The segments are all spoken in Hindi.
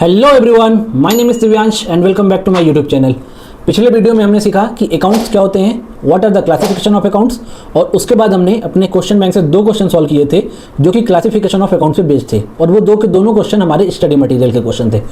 Hello everyone, my name is Divyansh and welcome back to my YouTube channel. पिछले वीडियो में हमने सीखा कि अकाउंट्स क्या होते हैं, what are the classification of accounts, और उसके बाद हमने अपने क्वेश्चन बैंक से 2 क्वेश्चन सॉल्व किए थे जो कि क्लासिफिकेशन ऑफ अकाउंट्स पे बेस्ड थे, और वो दोनों क्वेश्चन हमारे स्टडी मटेरियल के क्वेश्चन थे।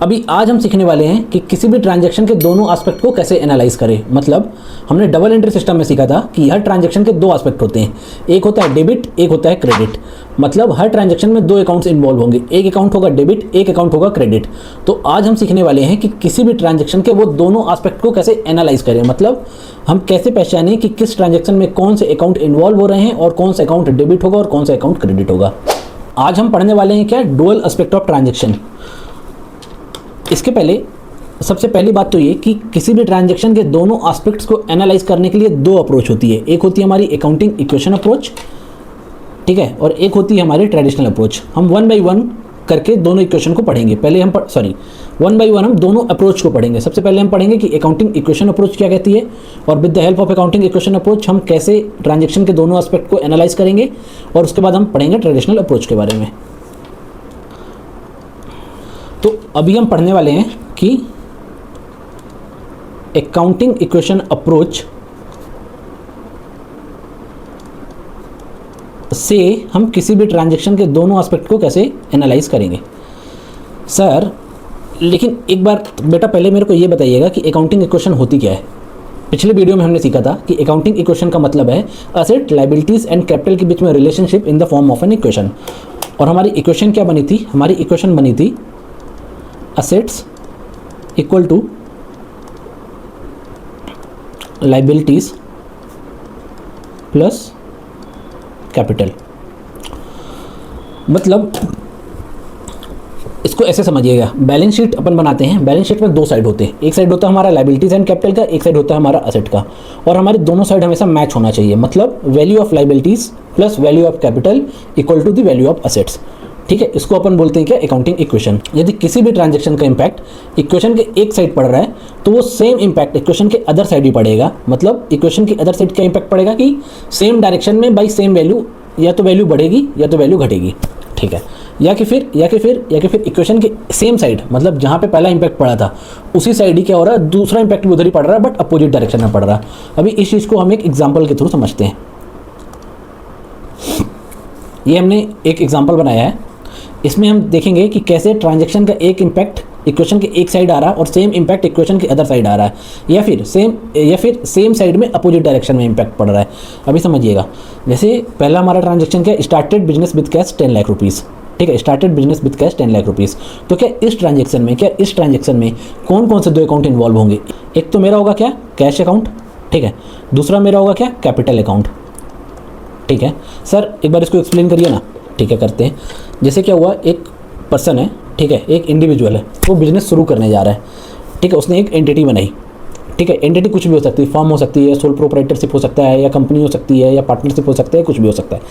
अभी आज हम सीखने वाले हैं कि किसी भी ट्रांजैक्शन के दोनों एस्पेक्ट को कैसे एनालाइज करें। मतलब हमने डबल एंट्री सिस्टम में सीखा था कि हर ट्रांजैक्शन के 2 एस्पेक्ट होते हैं, एक होता है डेबिट, एक होता है क्रेडिट। मतलब हर ट्रांजैक्शन में 2 अकाउंट्स इन्वॉल्व होंगे, एक अकाउंट होगा डेबिट, एक अकाउंट होगा क्रेडिट। तो आज हम सीखने वाले हैं कि किसी भी ट्रांजैक्शन के वो दोनों एस्पेक्ट को कैसे एनालाइज करें। मतलब हम कैसे पहचानें कि किस ट्रांजैक्शन में कौन से अकाउंट इन्वॉल्व हो रहे हैं और कौन सा अकाउंट डेबिट होगा और कौन सा अकाउंट क्रेडिट होगा। आज हम पढ़ने वाले हैं क्या, डुअल एस्पेक्ट ऑफ ट्रांजैक्शन। इसके पहले सबसे पहली बात तो ये कि किसी भी ट्रांजैक्शन के दोनों एस्पेक्ट्स को एनालाइज करने के लिए 2 अप्रोच होती है। एक होती है हमारी अकाउंटिंग इक्वेशन अप्रोच, ठीक है, और एक होती है हमारी ट्रेडिशनल अप्रोच। हम 1 बाय 1 करके दोनों इक्वेशन को पढ़ेंगे। पहले हम 1 बाय 1 हम दोनों अप्रोच को पढ़ेंगे। सबसे पहले हम पढ़ेंगे कि अकाउंटिंग इक्वेशन अप्रोच क्या कहती है, और with the help of accounting equation approach हम कैसे ट्रांजैक्शन के दोनों एस्पेक्ट को एनालाइज करेंगे, और उसके बाद हम पढ़ेंगे ट्रेडिशनल अप्रोच के बारे में। तो अभी हम पढ़ने वाले हैं कि अकाउंटिंग इक्वेशन अप्रोच से हम किसी भी ट्रांजैक्शन के दोनों एस्पेक्ट को कैसे एनालाइज करेंगे। सर लेकिन एक बार बेटा पहले मेरे को ये बताइएगा कि अकाउंटिंग इक्वेशन होती क्या है। पिछले वीडियो में हमने सीखा था कि अकाउंटिंग इक्वेशन का मतलब है असेट, लायबिलिटीज एंड कैपिटल के बीच में relationship in the form of an equation. और हमारी इक्वेशन क्या बनी थी, हमारी इक्वेशन बनी थी assets equal to liabilities plus capital। मतलब इसको ऐसे समझिएगा, बैलेंस शीट अपन बनाते हैं, बैलेंस शीट में 2 साइड होते हैं। एक साइड होता है हमारा लाइबिलिटीज एंड कैपिटल का, एक साइड होता है हमारा असेट का, और हमारे दोनों साइड हमेशा मैच होना चाहिए। मतलब value of liabilities plus value of capital equal to the value of assets, ठीक है। इसको अपन बोलते हैं क्या, अकाउंटिंग इक्वेशन। यदि किसी भी ट्रांजैक्शन का इंपैक्ट इक्वेशन के एक साइड पड़ रहा है तो वो सेम इंपैक्ट इक्वेशन के अदर साइड भी पड़ेगा। मतलब इक्वेशन के अदर साइड क्या इंपैक्ट पड़ेगा कि सेम डायरेक्शन में बाई सेम वैल्यू, या तो वैल्यू बढ़ेगी या तो वैल्यू घटेगी, ठीक है। या कि फिर इक्वेशन के सेम साइड, मतलब जहाँ पे पहला इंपैक्ट पड़ा था उसी साइड ही क्या हो रहा है, दूसरा इंपैक्ट भी उधर ही पड़ रहा है बट अपोजिट डायरेक्शन में पड़ रहा है। अभी इस चीज़ को हम एक एग्जाम्पल के थ्रू समझते हैं। ये हमने एक एग्जाम्पल बनाया है, इसमें हम देखेंगे कि कैसे ट्रांजैक्शन का एक इंपैक्ट इक्वेशन के एक साइड आ रहा है और सेम इंपैक्ट इक्वेशन के अदर साइड आ रहा है, या फिर सेम साइड में अपोजिट डायरेक्शन में इंपैक्ट पड़ रहा है। अभी समझिएगा, जैसे पहला हमारा ट्रांजैक्शन क्या, started business with cash 10 lakh rupees, ठीक है, started business with cash 10 lakh rupees. तो क्या इस ट्रांजैक्शन में कौन कौन से 2 अकाउंट इन्वॉल्व होंगे। एक तो मेरा होगा क्या, कैश अकाउंट, ठीक है, दूसरा मेरा होगा क्या, कैपिटल अकाउंट, ठीक है। सर एक बार इसको एक्सप्लेन करिए ना, ठीक है, करते हैं। जैसे क्या हुआ, एक पर्सन है, ठीक है, एक इंडिविजुअल है, वो बिजनेस शुरू करने जा रहा है, ठीक है, उसने एक एंटिटी बनाई, ठीक है। एंटिटी कुछ भी हो सकती है, फर्म हो सकती है, सोल प्रोप्राइटरशिप हो सकता है, या कंपनी हो सकती है, या पार्टनरशिप हो सकता है, कुछ भी हो सकता है,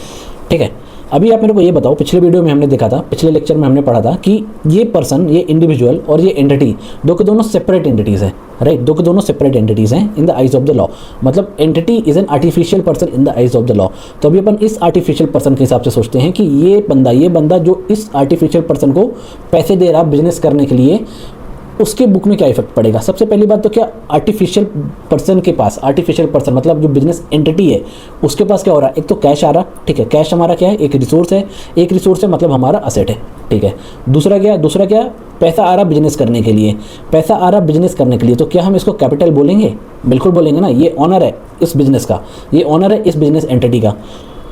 ठीक है। अभी आप मेरे को ये बताओ, पिछले वीडियो में हमने देखा था, पिछले लेक्चर में हमने पढ़ा था कि ये पर्सन, ये इंडिविजुअल और ये एंटिटी दो के दोनों सेपरेट एंटिटीज़ हैं, राइट, दो के दोनों सेपरेट एंटिटीज़ हैं in the eyes of the law. मतलब entity is an artificial person in the eyes of the law. तो अभी अपन इस आर्टिफिशियल पर्सन के हिसाब से सोचते हैं कि ये बंदा जो इस आर्टिफिशियल पर्सन को पैसे दे रहा बिजनेस करने के लिए, उसके बुक में क्या इफेक्ट पड़ेगा। सबसे पहली बात तो क्या, आर्टिफिशियल पर्सन के पास, आर्टिफिशियल पर्सन मतलब जो बिजनेस एंटिटी है उसके पास क्या हो रहा है, एक तो कैश आ रहा, ठीक है, कैश हमारा क्या है, एक रिसोर्स है, मतलब हमारा असेट है, ठीक है। दूसरा क्या, पैसा आ रहा बिजनेस करने के लिए, तो क्या हम इसको कैपिटल बोलेंगे, बिल्कुल बोलेंगे ना। ये ऑनर है इस बिजनेस का, ये ऑनर है इस बिजनेस एंटिटी का,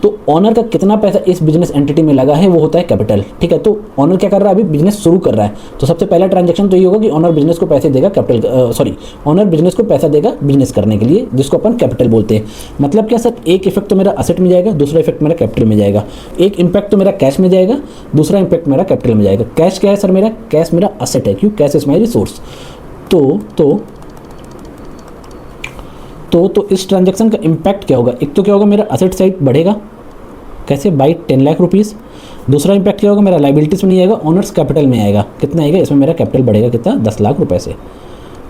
तो ऑनर का कितना पैसा इस बिजनेस एंटिटी में लगा है वो होता है कैपिटल, ठीक है। तो ऑनर क्या कर रहा है, अभी बिजनेस शुरू कर रहा है, तो सबसे पहला ट्रांजैक्शन तो ये होगा कि ऑनर बिजनेस को पैसे देगा ऑनर बिजनेस को पैसा देगा बिजनेस करने के लिए, जिसको अपन कैपिटल बोलते हैं। मतलब क्या सर, एक इफेक्ट तो मेरा असेट में जाएगा, दूसरा इफेक्ट मेरा कैपिटल में जाएगा। एक इम्पैक्ट तो मेरा कैश में जाएगा, दूसरा इम्पैक्ट मेरा कैपिटल में जाएगा। कैश क्या है सर, मेरा कैश मेरा असेट है, क्यों, कैश इज माई रिसोर्स। तो इस ट्रांजैक्शन का इम्पैक्ट क्या होगा, एक तो क्या होगा, मेरा असेट साइड बढ़ेगा, कैसे, बाई 10 लाख रुपीज़। दूसरा इम्पैक्ट क्या होगा, मेरा लाइबिलिटीज़ में नहीं आएगा, ऑनर्स कैपिटल में आएगा। कितना आएगा, इसमें मेरा कैपिटल बढ़ेगा कितना, 10 लाख रुपए से,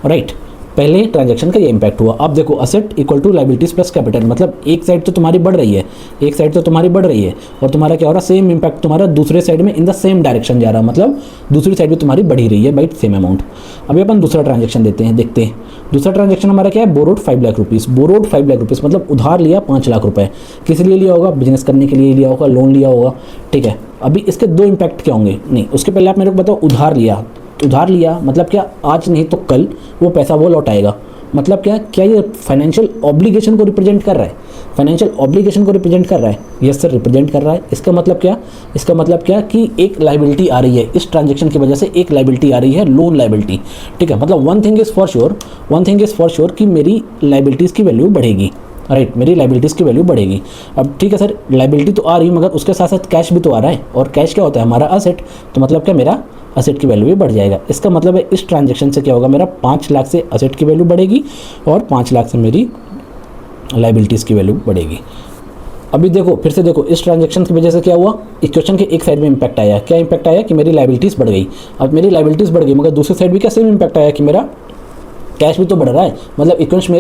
राइट। पहले ट्रांजैक्शन का ये इंपैक्ट हुआ। अब देखो asset equal to liabilities plus capital, मतलब एक साइड तो तुम्हारी बढ़ रही है, एक साइड तो तुम्हारी बढ़ रही है, और तुम्हारा क्या हो रहा है, सेम इंपैक्ट तुम्हारा दूसरे साइड में इन द सेम डायरेक्शन जा रहा है, मतलब दूसरी साइड भी तुम्हारी बढ़ ही रही है बाई सेम अमाउंट। अभी अपन दूसरा ट्रांजेक्शन देखते हैं। दूसरा ट्रांजेक्शन हमारा क्या है, borrowed 5 lakh rupees. Borrowed 5 lakh rupees मतलब उधार लिया 5 लाख रुपए। किस लिए लिया होगा, बिजनेस करने के लिए लिया होगा, लोन लिया होगा, ठीक है। अभी इसके दो इंपैक्ट क्या होंगे, नहीं उसके पहले आप मेरे को बताओ, उधार लिया मतलब क्या, आज नहीं तो कल वो पैसा वो लौटाएगा, मतलब क्या ये फाइनेंशियल ऑब्लिगेशन को रिप्रेजेंट कर रहा है, फाइनेंशियल ऑब्लिगेशन को रिप्रेजेंट कर रहा है, यस सर रिप्रेजेंट कर रहा है। इसका मतलब क्या कि एक लायबिलिटी आ रही है, इस ट्रांजेक्शन की वजह से एक लायबिलिटी आ रही है, लोन लायबिलिटी, ठीक है। मतलब one thing is for sure कि मेरी लायबिलिटीज़ की वैल्यू बढ़ेगी, राइट, मेरी लायबिलिटीज़ की वैल्यू बढ़ेगी। अब ठीक है सर, लायबिलिटी तो आ रही है मगर उसके साथ साथ कैश भी तो आ रहा है, और कैश क्या होता है हमारा असेट, तो मतलब क्या मेरा असेट की वैल्यू भी बढ़ जाएगा। इसका मतलब है इस ट्रांजैक्शन से क्या होगा, मेरा 5 लाख से असेट की वैल्यू बढ़ेगी और 5 लाख से मेरी लायबिलिटीज़ की वैल्यू बढ़ेगी। अभी देखो फिर से देखो, इस ट्रांजैक्शन की वजह से क्या हुआ, इक्वेशन के एक साइड में इंपैक्ट आया, क्या इंपैक्ट आया कि मेरी लायबिलिटीज़ बढ़ गई। अब मेरी लायबिलिटीज़ बढ़ गई मगर दूसरी साइड भी क्या सेम इंपैक्ट आया कि मेरा कैश भी तो बढ़ रहा है, मतलब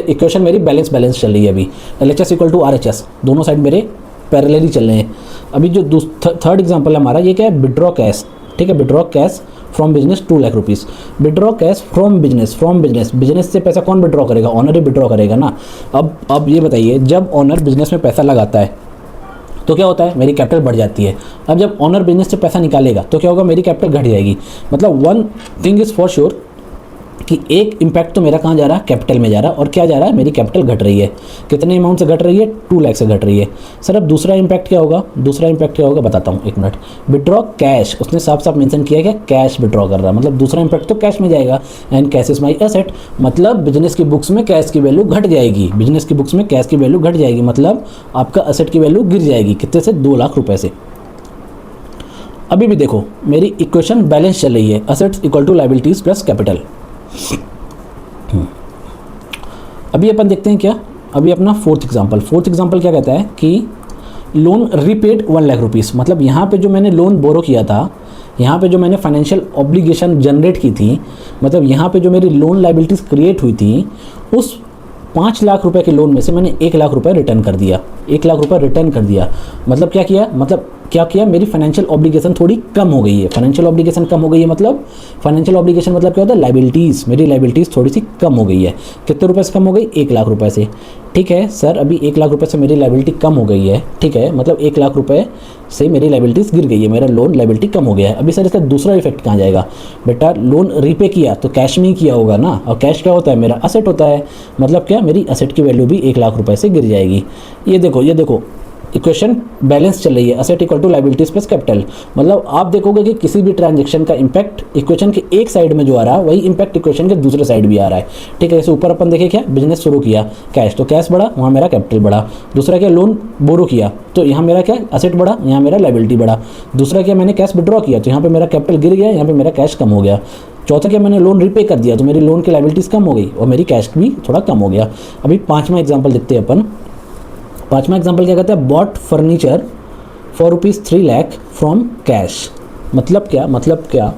इक्वेशन मेरी बैलेंस चल रही है। अभी LHS इक्वल टू RHS दोनों साइड मेरे पैरेलली चल रहे हैं। अभी जो थर्ड एग्जांपल है हमारा, ये क्या है, विड्रॉ कैश, ठीक है, withdraw cash from business 2 lakh rupees. Withdraw cash from business से पैसा कौन विड्रॉ करेगा, ऑनर ही विड्रॉ करेगा ना। अब ये बताइए, जब ऑनर बिजनेस में पैसा लगाता है तो क्या होता है, मेरी कैपिटल बढ़ जाती है। अब जब ऑनर बिजनेस से पैसा निकालेगा तो क्या होगा, मेरी कैपिटल घट जाएगी। मतलब one thing is for sure कि एक इम्पैक्ट तो मेरा कहाँ जा रहा है, कैपिटल में जा रहा है, और क्या जा रहा है, मेरी कैपिटल घट रही है। कितने अमाउंट से घट रही है, 2 लाख से घट रही है। सर अब दूसरा इम्पैक्ट क्या होगा, बताता हूँ, एक मिनट। विड्रॉ कैश, उसने साफ साफ मेंशन किया है कि कैश विड्रॉ कर रहा है, मतलब दूसरा इम्पैक्ट तो कैश में जाएगा। And cash is my asset, मतलब बिजनेस की बुक्स में कैश की वैल्यू घट जाएगी, मतलब आपका असेट की वैल्यू गिर जाएगी, कितने से, 2 लाख रुपए से। अभी भी देखो मेरी इक्वेशन बैलेंस चल रही है, assets equal to liabilities plus capital. अभी अपन देखते हैं क्या, अभी अपना फोर्थ एग्जांपल क्या कहता है कि लोन रीपेड 1 लाख रुपीज़। मतलब यहाँ पे जो मैंने लोन बोरो किया था, यहाँ पे जो मैंने फाइनेंशियल ऑब्लिगेशन जनरेट की थी, मतलब यहाँ पे जो मेरी लोन लायबिलिटीज़ क्रिएट हुई थी, उस 5 लाख रुपए के लोन में से मैंने 1 लाख रुपए रिटर्न कर दिया, 1 लाख रुपए रिटर्न कर दिया। मतलब क्या किया, मेरी फाइनेंशियल ऑब्लिगेशन थोड़ी कम हो गई है। फाइनेंशियल ऑब्लिगेशन कम हो गई है, मतलब फाइनेंशियल ऑब्लिगेशन मतलब क्या होता है, लायबिलिटीज़, मेरी लायबिलिटीज़ थोड़ी सी कम हो गई है। कितने रुपए से कम हो गई, 1 लाख रुपए से। ठीक है सर, अभी 1 लाख रुपए से मेरी लायबिलिटी कम हो गई है, ठीक है, मतलब 1 लाख रुपए से मेरी लायबिलिटीज़ गिर गई है, मेरा लोन लायबिलिटी कम हो गया है। अभी सर इसका दूसरा इफेक्ट कहाँ जाएगा, बेटा लोन रीपे किया तो कैश में ही किया होगा ना, और कैश क्या होता है, मेरा असेट होता है, मतलब क्या मेरी असेट की वैल्यू भी 1 लाख रुपए से गिर जाएगी। ये देखो इक्वेशन बैलेंस चल रही है, asset equal to liabilities plus capital. मतलब आप देखोगे कि किसी भी ट्रांजैक्शन का इंपैक्ट इक्वेशन के एक साइड में जो आ रहा है, वही इंपैक्ट इक्वेशन के दूसरे साइड भी आ रहा है। ठीक है, जैसे ऊपर अपन देखे क्या, बिजनेस शुरू किया, कैश, तो कैश बढ़ा, वहाँ मेरा कैपिटल बढ़ा। दूसरा क्या, लोन बोरो किया, तो यहाँ मेरा क्या, असेट बढ़ा, यहाँ मेरा लायबिलिटी बढ़ा। दूसरा क्या, मैंने कैश विड्रॉ किया, तो यहाँ पे मेरा कैपिटल गिर गया, यहाँ पे मेरा कैश कम हो गया। चौथा क्या, मैंने लोन रीपे कर दिया, तो मेरी लोन की लायबिलिटीज़ कम हो गई और मेरी कैश भी थोड़ा कम हो गया। अभी पाँचवा एग्जाम्पल देखते हैं अपन। पाँचवा एग्जाम्पल क्या कहता है, bought furniture for ₹3 lakh from cash. मतलब क्या,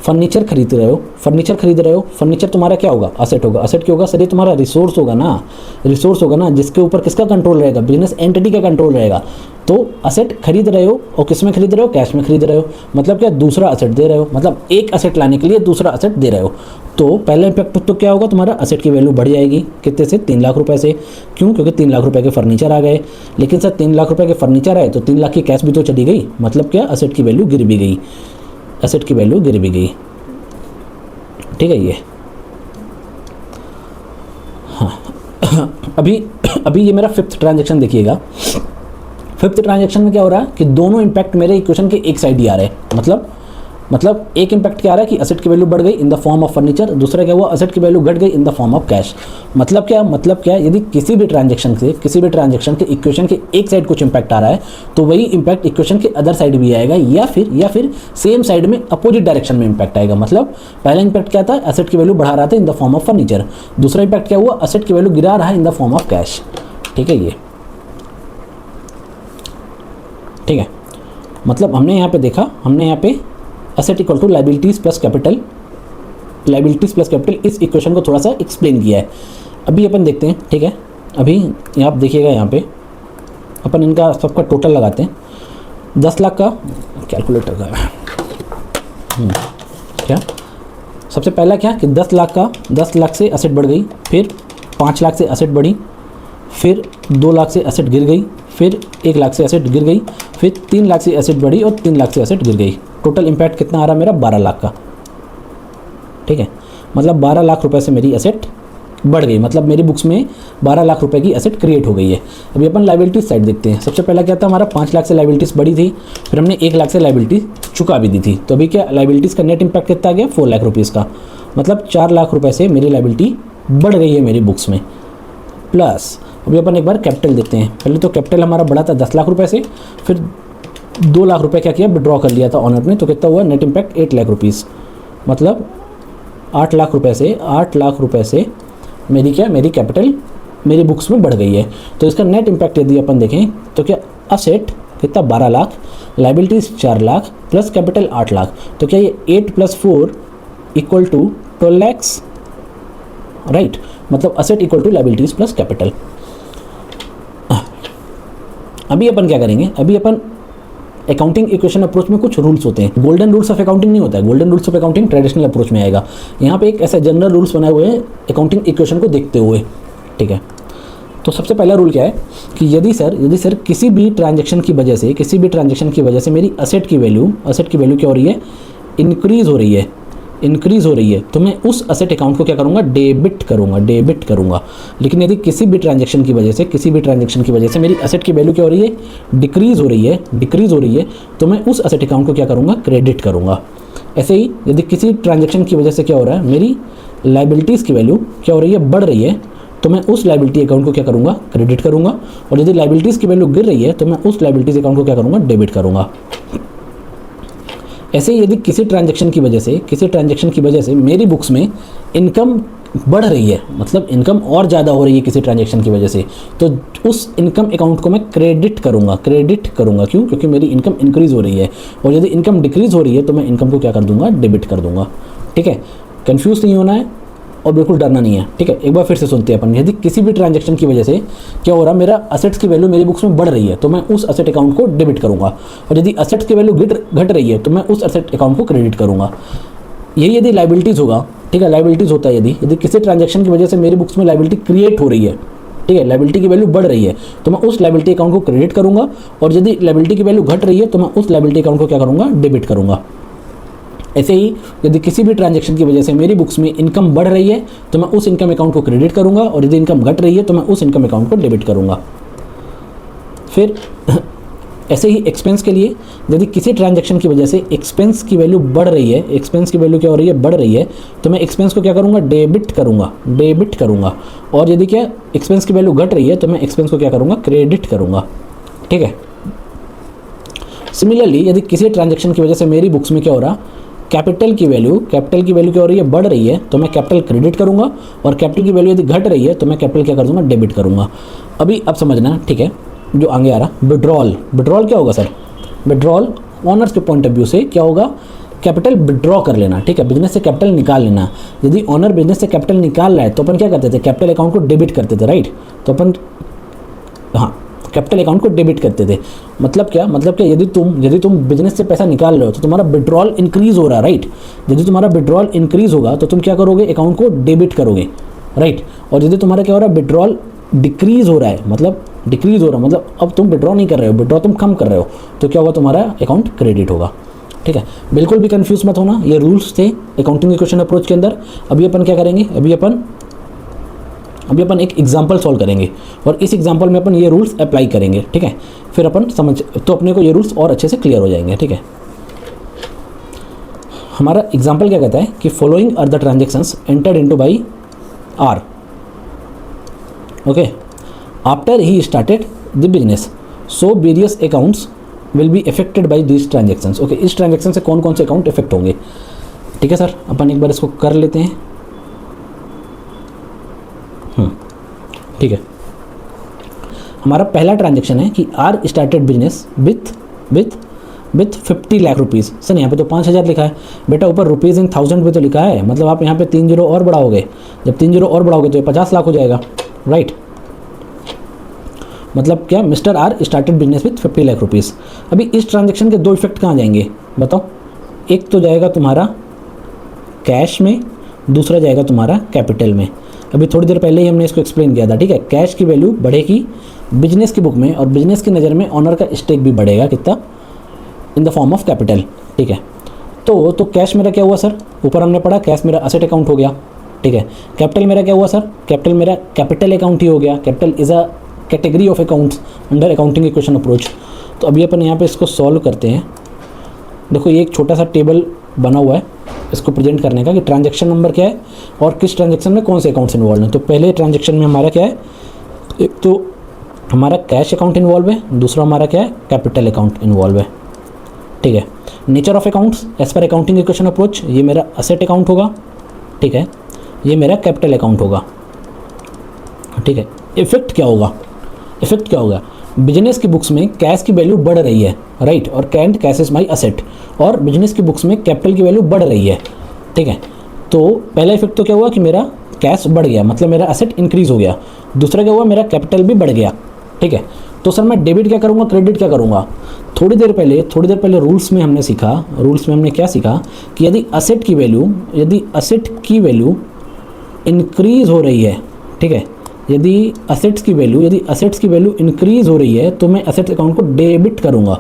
फर्नीचर खरीद रहे हो, फर्नीचर तुम्हारा क्या होगा, असेट होगा। असेट क्या होगा सर, ये तुम्हारा रिसोर्स होगा ना, जिसके ऊपर किसका कंट्रोल रहेगा, बिजनेस एंटिटी का कंट्रोल रहेगा। तो असेट खरीद रहे हो, और किस में खरीद रहे हो, कैश में खरीद रहे हो। मतलब क्या, दूसरा असेट दे रहे हो, मतलब एक असेट लाने के लिए दूसरा असेट दे रहे हो। तो पहला इम्पैक्ट तो क्या होगा, तुम्हारा असेट की वैल्यू बढ़ जाएगी, कितने से, 3 लाख रुपए से। क्यों, क्योंकि 3 लाख रुपए के फर्नीचर आ गए। लेकिन सर 3 लाख रुपए के फर्नीचर आए तो 3 लाख की कैश भी तो चली गई, मतलब क्या, असेट की वैल्यू गिर भी गई, ठीक है ये। हाँ अभी ये मेरा फिफ्थ ट्रांजैक्शन देखिएगा। फिफ्थ ट्रांजैक्शन में क्या हो रहा है कि दोनों इंपैक्ट मेरे इक्वेशन के एक साइड ही आ रहे हैं। मतलब एक इंपैक्ट क्या आ रहा है कि असेट की वैल्यू बढ़ गई in the form of furniture, दूसरा क्या हुआ, असेट की वैल्यू घट गई in the form of cash. मतलब क्या, यदि किसी भी ट्रांजैक्शन के इक्वेशन के एक साइड कुछ इंपैक्ट आ रहा है तो वही इंपैक्ट इक्वेशन के अदर साइड भी आएगा, या फिर सेम साइड में अपोजिट डायरेक्शन में इंपैक्ट आएगा। मतलब पहला इंपैक्ट क्या था, असेट की वैल्यू बढ़ा रहा था in the form of furniture. दूसरा इंपैक्ट क्या हुआ, असेट की वैल्यू गिरा रहा है in the form of cash. ठीक है ये, ठीक है, मतलब हमने यहाँ पे देखा, asset equal to liabilities plus capital, liabilities plus capital इस इक्वेशन को थोड़ा सा एक्सप्लेन किया है। अभी अपन देखते हैं, ठीक है। अभी आप देखिएगा यहाँ पे अपन इनका सबका टोटल लगाते हैं। 10 लाख का कैलकुलेटर का क्या सबसे पहला क्या कि 10 लाख का 10 लाख से एसेट बढ़ गई, फिर 5 लाख से एसेट बढ़ी, फिर 2 लाख से एसेट गिर गई, फिर 1 लाख से एसेट गिर गई, फिर 3 लाख से एसेट बढ़ी और 3 लाख से एसेट गिर गई। टोटल इम्पैक्ट कितना आ रहा है मेरा 12 लाख का, ठीक है। मतलब 12 लाख रुपए से मेरी एसेट बढ़ गई, मतलब मेरी बुक्स में 12 लाख रुपए की एसेट क्रिएट हो गई है। अभी अपन लाइबिलिटीज साइड देखते हैं। सबसे पहला क्या था हमारा 5 लाख से लाइबिलिटीज़ बढ़ी थी, फिर हमने 1 लाख से लाइबिलिटी चुका भी दी थी। तो अभी क्या लाइबिलिटीज़ का नेट इम्पैक्ट कितना आ गया 4 लाख रुपीज़ का, मतलब 4 लाख रुपए से मेरी लाइबिलिटी बढ़ गई है मेरी बुक्स में। प्लस अभी अपन एक बार कैपिटल देखते हैं। पहले तो कैपिटल हमारा बढ़ा था 10 लाख रुपए से, फिर 2 लाख रुपए क्या किया विड्रॉ कर लिया था ऑनर ने, तो कितना हुआ नेट इम्पैक्ट 8 लाख रुपीज़, मतलब 8 लाख रुपए से मेरी कैपिटल मेरी बुक्स में बढ़ गई है। तो इसका नेट इम्पैक्ट यदि अपन देखें तो क्या असेट कितना 12 lakh, liabilities 4 lakh plus capital 8 lakh, तो क्या ये 8 + 4 = 12 लैक्स, राइट। मतलब asset equal to liabilities plus capital. अभी अपन क्या करेंगे, अभी अपन अकाउंटिंग इक्वेशन अप्रोच में कुछ रूल्स होते हैं। गोल्डन रूल्स ऑफ अकाउंटिंग नहीं होता है, golden rules of accounting traditional approach में आएगा। यहाँ पे एक ऐसा जनरल रूल्स बनाए हुए हैं अकाउंटिंग इक्वेशन को देखते हुए, ठीक है। तो सबसे पहला रूल क्या है कि यदि सर किसी भी ट्रांजैक्शन की वजह से मेरी असेट की वैल्यू क्या हो रही है, इंक्रीज़ हो रही है, तो मैं उस असेट अकाउंट को क्या करूँगा, डेबिट करूँगा। लेकिन यदि किसी भी ट्रांजैक्शन की वजह से मेरी असेट की वैल्यू क्या हो रही है, डिक्रीज़ हो रही है, तो मैं उस असेट अकाउंट को क्या करूँगा, क्रेडिट करूँगा। ऐसे ही यदि किसी ट्रांजैक्शन की वजह से क्या हो रहा है, मेरी लाइबिलिटीज़ की वैल्यू क्या हो रही है, बढ़ रही है, तो मैं उस लाइबिलिटी अकाउंट को क्या करूँगा, क्रेडिट करूँगा। और यदि लाइबिलिटीज़ की वैल्यू गिर रही है, तो मैं उस लाइबिलिटीज़ अकाउंट को क्या करूँगा, डेबिट करूँगा। ऐसे ही यदि किसी ट्रांजैक्शन की वजह से मेरी बुक्स में इनकम बढ़ रही है, मतलब इनकम और ज़्यादा हो रही है किसी ट्रांजैक्शन की वजह से, तो उस इनकम अकाउंट को मैं क्रेडिट करूँगा। क्यों? क्योंकि मेरी इनकम इंक्रीज़ हो रही है। और यदि इनकम डिक्रीज़ हो रही है, तो मैं इनकम को क्या कर दूँगा, डेबिट कर दूँगा, ठीक है। कन्फ्यूज़ नहीं होना है और बिल्कुल डरना नहीं है, ठीक है। एक बार फिर से सुनते हैं अपन। यदि किसी भी ट्रांजैक्शन की वजह से क्या हो रहा है, मेरा असेट्स की वैल्यू मेरी बुक्स में बढ़ रही है, तो मैं उस असेट अकाउंट को डेबिट करूँगा। और यदि असेट्स की वैल्यू घट रही है, तो मैं उस असेट अकाउंट को क्रेडिट करूँगा। यही यदि लाइबिलिटीज़ होगा, ठीक है, लाइबिलिटीज़ होता है यदि किसी ट्रांजैक्शन की वजह से मेरी बुक्स में लाइबिलिटी क्रिएट हो रही है, ठीक है, लाइबिलिटी की वैल्यू बढ़ रही है, तो मैं उस लाइबिलिटी अकाउंट को क्रेडिट करूँगा। और यदि लाइबिलिटी की वैल्यू घट रही है, तो मैं उस लाइबिलिटी अकाउंट को क्या करूँगा, डेबिट करूँगा। ऐसे ही यदि किसी भी ट्रांजैक्शन की वजह से मेरी बुक्स में इनकम बढ़ रही है, तो मैं उस इनकम अकाउंट को क्रेडिट करूँगा। और यदि इनकम घट रही है, तो मैं उस इनकम अकाउंट को डेबिट करूँगा। फिर ऐसे ही एक्सपेंस के लिए, यदि किसी ट्रांजैक्शन की वजह से एक्सपेंस की वैल्यू बढ़ रही है, एक्सपेंस की वैल्यू क्या हो रही है, बढ़ रही है, तो मैं एक्सपेंस को क्या करूँगा, डेबिट करूँगा। और यदि क्या एक्सपेंस की वैल्यू घट रही है, तो मैं एक्सपेंस को क्या करूँगा, क्रेडिट करूँगा, ठीक है। सिमिलरली यदि किसी ट्रांजैक्शन की वजह से मेरी बुक्स में क्या हो रहा, कैपिटल की वैल्यू क्या हो रही है, बढ़ रही है, तो मैं कैपिटल क्रेडिट करूँगा। और कैपिटल की वैल्यू यदि घट रही है, तो मैं कैपिटल क्या कर दूँगा, डेबिट करूँगा। अभी अब समझना, ठीक है, जो आगे आ रहा विड्रॉल क्या होगा सर, विड्रॉल ऑनर्स के पॉइंट ऑफ व्यू से क्या होगा, कैपिटल विड्रॉ कर लेना, ठीक है, बिजनेस से कैपिटल निकाल लेना। यदि ऑनर बिजनेस से कैपिटल निकाल रहा है, तो अपन क्या करते थे, कैपिटल अकाउंट को डेबिट करते थे, राइट। तो अपन कैपिटल अकाउंट को डेबिट करते थे। मतलब क्या, यदि तुम बिजनेस से पैसा निकाल रहे हो, तो तुम्हारा विड्रॉल इंक्रीज हो रहा है, राइट। यदि तुम्हारा विड्रॉल इंक्रीज होगा, तो तुम क्या करोगे, अकाउंट को डेबिट करोगे, राइट। और यदि तुम्हारा क्या हो रहा है, विड्रॉल डिक्रीज हो रहा है, मतलब अब तुम विड्रॉ नहीं कर रहे हो, विड्रॉ तुम कम कर रहे हो, तो क्या होगा, तुम्हारा अकाउंट क्रेडिट होगा, ठीक है। बिल्कुल भी कंफ्यूज मत होना, ये रूल्स थे अकाउंटिंग इक्वेशन अप्रोच के अंदर। अभी अपन क्या करेंगे, अभी अपन एक एग्जाम्पल सॉल्व करेंगे, और इस एग्जाम्पल में अपन ये रूल्स अप्लाई करेंगे, ठीक है। फिर अपन तो अपने को ये रूल्स और अच्छे से क्लियर हो जाएंगे, ठीक है। हमारा एग्जाम्पल क्या कहता है कि following are the transactions entered into by R, okay, after he started the business, so various accounts will be affected by these transactions. Okay, इस ट्रांजेक्शन से कौन कौन से अकाउंट इफेक्ट होंगे, ठीक है सर। अपन एक बार इसको कर लेते हैं, ठीक है। हमारा पहला ट्रांजैक्शन है कि R started business with with 50 lakh rupees. Sir यहाँ पे तो 5,000 लिखा है बेटा, ऊपर रुपीज़ इन थाउजेंड भी तो लिखा है, मतलब आप यहाँ पे 3 जीरो और बढ़ाओगे, जब 3 जीरो और बढ़ाओगे तो ये 50 लाख हो जाएगा, राइट। मतलब क्या, mister R started business with 50 lakh rupees. अभी इस ट्रांजेक्शन के दो इफेक्ट कहाँ जाएंगे बताओ, एक तो जाएगा तुम्हारा कैश में, दूसरा जाएगा तुम्हारा कैपिटल में। अभी थोड़ी देर पहले ही हमने इसको एक्सप्लेन किया था, ठीक है। कैश की वैल्यू बढ़ेगी बिजनेस की बुक में, और बिजनेस की नज़र में ऑनर का स्टेक भी बढ़ेगा, कितना, in the form of capital, ठीक है। तो कैश मेरा क्या हुआ सर, ऊपर हमने पढ़ा कैश मेरा असेट अकाउंट हो गया, ठीक है। कैपिटल मेरा क्या हुआ सर, कैपिटल मेरा कैपिटल अकाउंट ही हो गया। Capital is a category of accounts under accounting equation approach. तो अभी अपन यहाँ पे इसको सॉल्व करते हैं। देखो ये एक छोटा सा टेबल बना हुआ है इसको प्रेजेंट करने का कि ट्रांजैक्शन नंबर क्या है और किस ट्रांजैक्शन में कौन से अकाउंट्स इन्वॉल्व हैं। तो पहले ट्रांजैक्शन में हमारा क्या है, एक तो हमारा कैश अकाउंट इन्वॉल्व है, दूसरा हमारा क्या है, कैपिटल अकाउंट इन्वॉल्व है, ठीक है। Nature of accounts as per accounting equation approach, ये मेरा असेट अकाउंट होगा, ठीक है, ये मेरा कैपिटल अकाउंट होगा, ठीक है। इफेक्ट क्या होगा, इफेक्ट क्या होगा, बिजनेस की बुक्स में कैश की वैल्यू बढ़ रही है, राइट, और can't cash is my asset, और बिजनेस की बुक्स में कैपिटल की वैल्यू बढ़ रही है, ठीक है। तो पहला इफेक्ट तो क्या हुआ कि मेरा कैश बढ़ गया, मतलब मेरा असेट इंक्रीज हो गया। दूसरा क्या हुआ, मेरा कैपिटल भी बढ़ गया, ठीक है। तो सर मैं डेबिट क्या करूँगा, क्रेडिट क्या करूँगा। थोड़ी देर पहले रूल्स में हमने सीखा, रूल्स में हमने क्या सीखा कि यदि असेट की वैल्यू इंक्रीज हो रही है, ठीक है, यदि असेट्स की वैल्यू इंक्रीज हो रही है तो मैं असेट अकाउंट को डेबिट करूंगा,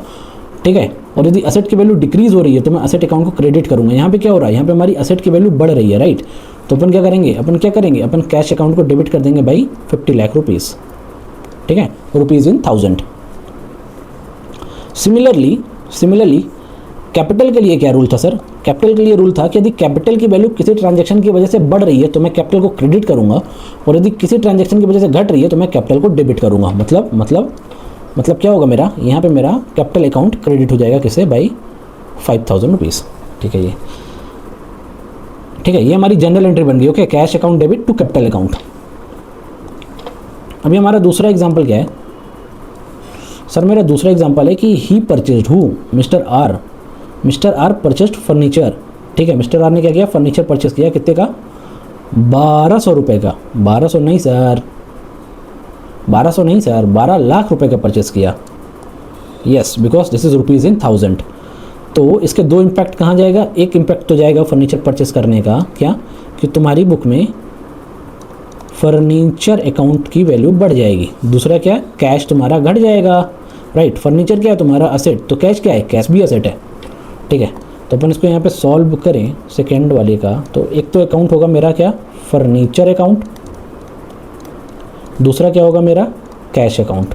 ठीक है। और यदि असेट की वैल्यू डिक्रीज हो रही है तो मैं असेट अकाउंट को क्रेडिट करूंगा। यहाँ पे क्या हो रहा है, यहाँ पे हमारी असेट की वैल्यू बढ़ रही है, राइट। तो अपन क्या करेंगे, अपन कैश अकाउंट को डेबिट कर देंगे भाई 50 लाख रुपीज़, ठीक है, rupees in thousand. Similarly capital के लिए क्या रूल था सर, कैपिटल के लिए रूल था कि यदि कैपिटल की वैल्यू किसी ट्रांजैक्शन की वजह से बढ़ रही है तो मैं कैपिटल को क्रेडिट करूंगा, और यदि किसी ट्रांजैक्शन की वजह से घट रही है तो मैं कैपिटल को डेबिट करूंगा। मतलब क्या होगा मेरा, यहाँ पे मेरा कैपिटल अकाउंट क्रेडिट हो जाएगा किसे, बाई 5,000 रुपीज़, ठीक है। ये हमारी जनरल एंट्री बन गई, okay, cash account debit to capital account. अभी हमारा दूसरा एग्जाम्पल क्या है सर, मेरा दूसरा एग्जाम्पल है कि he purchased, who, mister R purchased furniture, ठीक है। मिस्टर आर ने क्या किया, फर्नीचर परचेस किया, कितने का, 1200 रुपये का, 1200 नहीं सर, 12 लाख रुपए का परचेस किया, yes, because this is rupees in thousand. तो इसके दो इम्पैक्ट कहाँ जाएगा, एक इम्पैक्ट तो जाएगा फर्नीचर परचेस करने का, क्या, कि तुम्हारी बुक में फर्नीचर अकाउंट की वैल्यू बढ़ जाएगी। दूसरा क्या, कैश तुम्हारा घट जाएगा, राइट। फर्नीचर क्या है तुम्हारा असेट, तो कैश क्या है, कैश भी असेट है, ठीक है। तो अपन इसको यहाँ पे सॉल्व करें सेकेंड वाले का, तो एक तो अकाउंट होगा मेरा क्या, फर्नीचर अकाउंट, दूसरा क्या होगा मेरा कैश अकाउंट,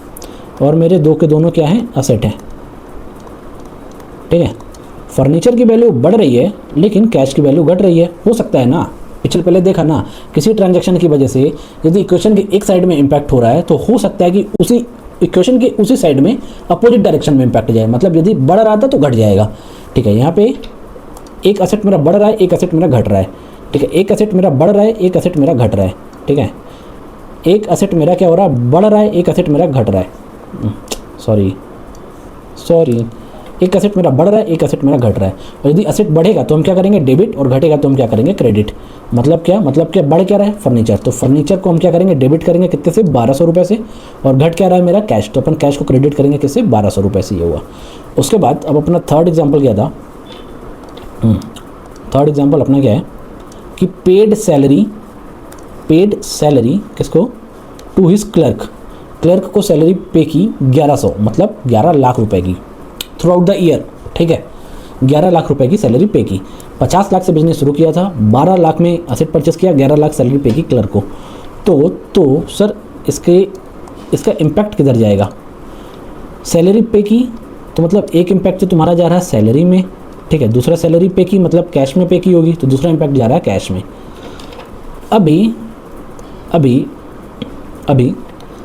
और मेरे दो के दोनों क्या हैं, असेट हैं, ठीक है। फर्नीचर की वैल्यू बढ़ रही है लेकिन कैश की वैल्यू घट रही है, हो सकता है ना, पिछले पहले देखा ना, किसी ट्रांजैक्शन की वजह से यदि इक्वेशन के एक साइड में इम्पैक्ट हो रहा है तो हो सकता है कि उसी इक्वेशन के उसी साइड में अपोजिट डायरेक्शन में इम्पैक्ट जाए, मतलब यदि बढ़ रहा था तो घट जाएगा, ठीक है। यहाँ पे एक असेट मेरा बढ़ रहा है, एक असेट मेरा घट रहा है, ठीक है। एक असेट मेरा बढ़ रहा है, एक असेट मेरा घट रहा है, ठीक है। एक असेट मेरा क्या हो रहा है, बढ़ रहा है, एक असेट मेरा घट रहा है, सॉरी, एक असेट मेरा बढ़ रहा है, एक असेट मेरा घट रहा है। और यदि असेट बढ़ेगा तो हम क्या करेंगे, डेबिट, और घटेगा तो हम क्या करेंगे, क्रेडिट। मतलब क्या बढ़ क्या रहा है, फर्नीचर, तो फर्नीचर को हम क्या करेंगे, डेबिट करेंगे कितने से, 1200 रुपये से, और घट क्या रहा है मेरा, कैश, तो अपन कैश को क्रेडिट करेंगे किससे, 1200 रुपये से, ये हुआ। उसके बाद अब अपना थर्ड एग्जाम्पल क्या था, थर्ड एग्जाम्पल अपना क्या है कि पेड सैलरी किसको, टू हिज क्लर्क को सैलरी पे की 1100, मतलब 11 लाख रुपए की थ्रू आउट द ईयर, ठीक है। 11 लाख रुपए की सैलरी पे की, 50 लाख से बिजनेस शुरू किया था, 12 लाख में असेट परचेस किया, 11 लाख सैलरी पे की क्लर्क को। तो सर इसका इम्पैक्ट किधर जाएगा, सैलरी पे की, तो मतलब एक इम्पैक्ट तो तुम्हारा जा रहा है सैलरी में, ठीक है। दूसरा सैलरी पे की मतलब कैश में पे की होगी, तो दूसरा इम्पैक्ट जा रहा है कैश में। अभी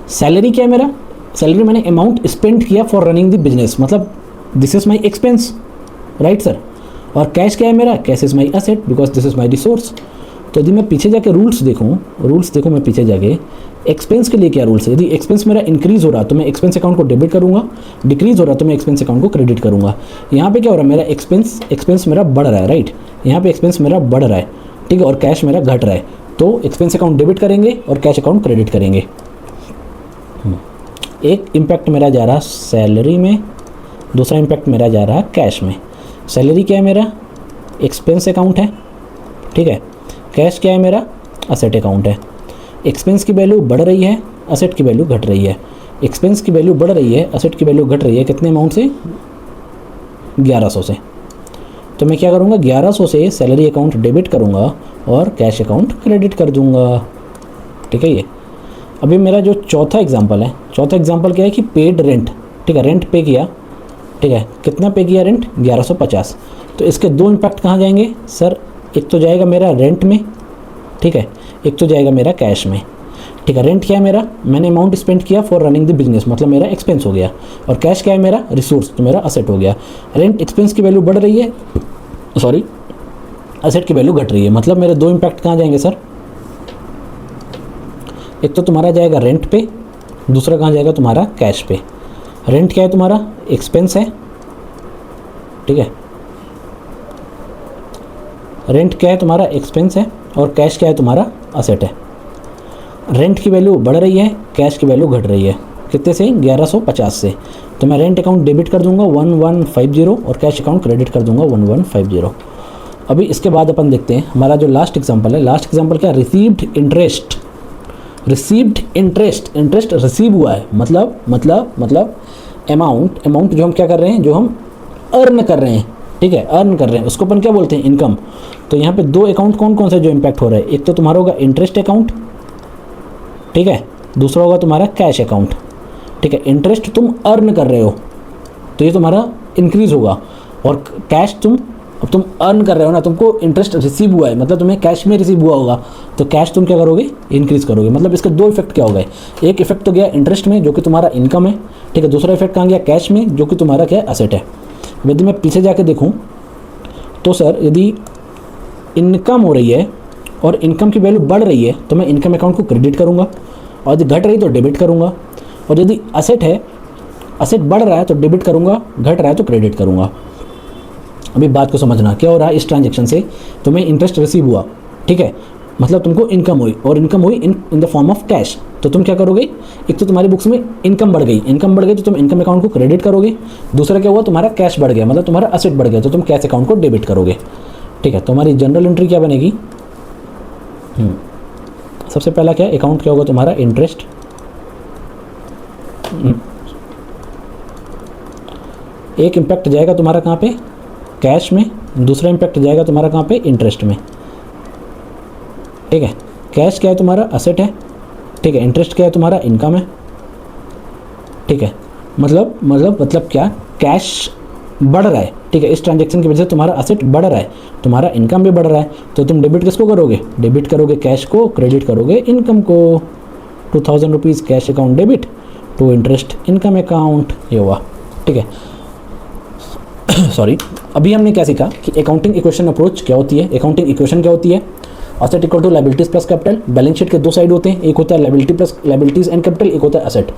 सैलरी क्या है मेरा, सैलरी मैंने अमाउंट स्पेंड किया फॉर रनिंग द बिजनेस, मतलब this is my expense, right sir. और कैश क्या है मेरा, cash is my asset because this is my resource. तो यदि मैं पीछे जाके रूल्स देखूँ मैं पीछे जाके, एक्सपेंस के लिए क्या रूल्स है, यदि एक्सपेंस मेरा इंक्रीज़ हो रहा तो मैं एक्सपेंस अकाउंट को डेबिट करूँगा, डिक्रीज़ हो रहा तो मैं एक्सपेंस अकाउंट को क्रेडिट करूँगा। यहाँ पे क्या हो रहा है, मेरा एक्सपेंस मेरा बढ़ रहा है, राइट, यहाँ पे एक्सपेंस मेरा बढ़ रहा है, ठीक है, और कैश मेरा घट रहा है, तो एक्सपेंस अकाउंट डेबिट करेंगे और कैश अकाउंट क्रेडिट करेंगे। एक इम्पैक्ट मेरा जा रहा सैलरी में, दूसरा इम्पैक्ट मेरा जा रहा कैश में। सैलरी क्या है मेरा, एक्सपेंस अकाउंट है, ठीक है, कैश क्या है मेरा, असेट अकाउंट है। एक्सपेंस की वैल्यू बढ़ रही है, असेट की वैल्यू घट रही है। एक्सपेंस की वैल्यू बढ़ रही है, असेट की वैल्यू घट रही है, कितने अमाउंट से, 1100 से। तो मैं क्या करूँगा, 1100 से सैलरी अकाउंट डेबिट करूँगा और कैश अकाउंट क्रेडिट कर दूँगा, ठीक है। ये अभी मेरा जो चौथा एग्जांपल है, चौथा एग्जांपल क्या है कि पेड रेंट, ठीक है, रेंट पे किया, ठीक है, कितना पे किया रेंट, 1150। तो इसके दो इम्पैक्ट कहाँ जाएंगे सर, एक तो जाएगा मेरा रेंट में, ठीक है, एक तो जाएगा मेरा कैश में, ठीक है। रेंट क्या है मेरा, मैंने अमाउंट स्पेंड किया फॉर रनिंग द बिजनेस, मतलब मेरा एक्सपेंस हो गया, और कैश क्या है मेरा, रिसोर्स, तो मेरा असेट हो गया। रेंट एक्सपेंस की वैल्यू बढ़ रही है, सॉरी असेट की वैल्यू घट रही है, मतलब मेरे दो इम्पैक्ट कहाँ जाएंगे सर, एक तो तुम्हारा जाएगा रेंट पे, दूसरा कहाँ जाएगा तुम्हारा कैश पे। रेंट क्या है तुम्हारा, एक्सपेंस है, ठीक है, रेंट क्या है तुम्हारा, एक्सपेंस है, और कैश क्या है तुम्हारा, असेट है। रेंट की वैल्यू बढ़ रही है, कैश की वैल्यू घट रही है, कितने से, 1150 से। तो मैं रेंट अकाउंट डेबिट कर दूंगा 1150 और कैश अकाउंट क्रेडिट कर दूंगा 1150। अभी इसके बाद अपन देखते हैं हमारा जो लास्ट एग्जांपल है। लास्ट एग्जांपल क्या, received interest. Received interest, interest receive हुआ है, मतलब अमाउंट जो हम क्या कर रहे हैं, जो हम अर्न कर रहे हैं, ठीक है, अर्न कर रहे हैं, उसको अपन क्या बोलते हैं, इनकम। तो यहाँ पे दो अकाउंट कौन कौन से जो इम्पैक्ट हो रहा है, एक तो तुम्हारा होगा इंटरेस्ट अकाउंट, ठीक है, दूसरा होगा तुम्हारा कैश अकाउंट, ठीक है। इंटरेस्ट तुम अर्न कर रहे हो तो ये तुम्हारा इंक्रीज होगा, और कैश अब तुम अर्न कर रहे हो ना, तुमको इंटरेस्ट रिसीव हुआ है, मतलब तुम्हें कैश में रिसीव हुआ होगा, तो कैश तुम क्या करोगे, इंक्रीज करोगे। मतलब इसके दो इफेक्ट क्या हो गए, एक इफेक्ट तो गया इंटरेस्ट में जो कि तुम्हारा इनकम है, ठीक है, दूसरा इफेक्ट कहाँ गया, कैश में जो कि तुम्हारा क्या है, असेट है। यदि मैं पीछे जाके देखूँ तो सर, यदि इनकम हो रही है और इनकम की वैल्यू बढ़ रही है तो मैं इनकम अकाउंट को क्रेडिट करूँगा, और यदि घट रही तो डेबिट करूँगा, और यदि असेट है, असेट बढ़ रहा है तो डेबिट करूँगा, घट रहा है तो क्रेडिट करूँगा। अभी बात को समझना, क्या हो रहा है इस ट्रांजेक्शन से, तुम्हें इंटरेस्ट रिसीव हुआ, ठीक है, मतलब तुमको इनकम हुई, और इनकम हुई in the form of cash. तो तुम क्या करोगे, एक तो तुम्हारी बुक्स में इनकम बढ़ गई तो तुम इनकम अकाउंट को क्रेडिट करोगे, दूसरा क्या हुआ, तुम्हारा कैश बढ़ गया, मतलब तुम्हारा असेट बढ़ गया, तो तुम कैश अकाउंट को डेबिट करोगे, ठीक है। तो हमारी जनरल एंट्री क्या बनेगी, सबसे पहला क्या अकाउंट क्या होगा तुम्हारा, इंटरेस्ट, एक इम्पैक्ट जाएगा तुम्हारा कहाँ पे, कैश में, दूसरा इम्पैक्ट जाएगा तुम्हारा कहाँ पे, इंटरेस्ट में, ठीक है। कैश क्या है तुम्हारा, असेट है, ठीक है, इंटरेस्ट क्या है तुम्हारा, इनकम है, ठीक है। मतलब क्या, कैश बढ़ रहा है, ठीक है, इस ट्रांजेक्शन की वजह से तुम्हारा असेट बढ़ रहा है, तुम्हारा इनकम भी बढ़ रहा है, तो तुम डेबिट किसको करोगे, डेबिट करोगे कैश को, क्रेडिट करोगे इनकम को। 2000 rupees cash account debit to interest income account, ये हुआ, ठीक है। सॉरी, अभी हमने क्या सीखा कि अकाउंटिंग इक्वेशन अप्रोच क्या होती है, अकाउंटिंग इक्वेशन क्या होती है, asset equal to liabilities plus capital. Balance sheet के दो साइड होते हैं, एक होता है liability plus liabilities and capital, एक होता है asset.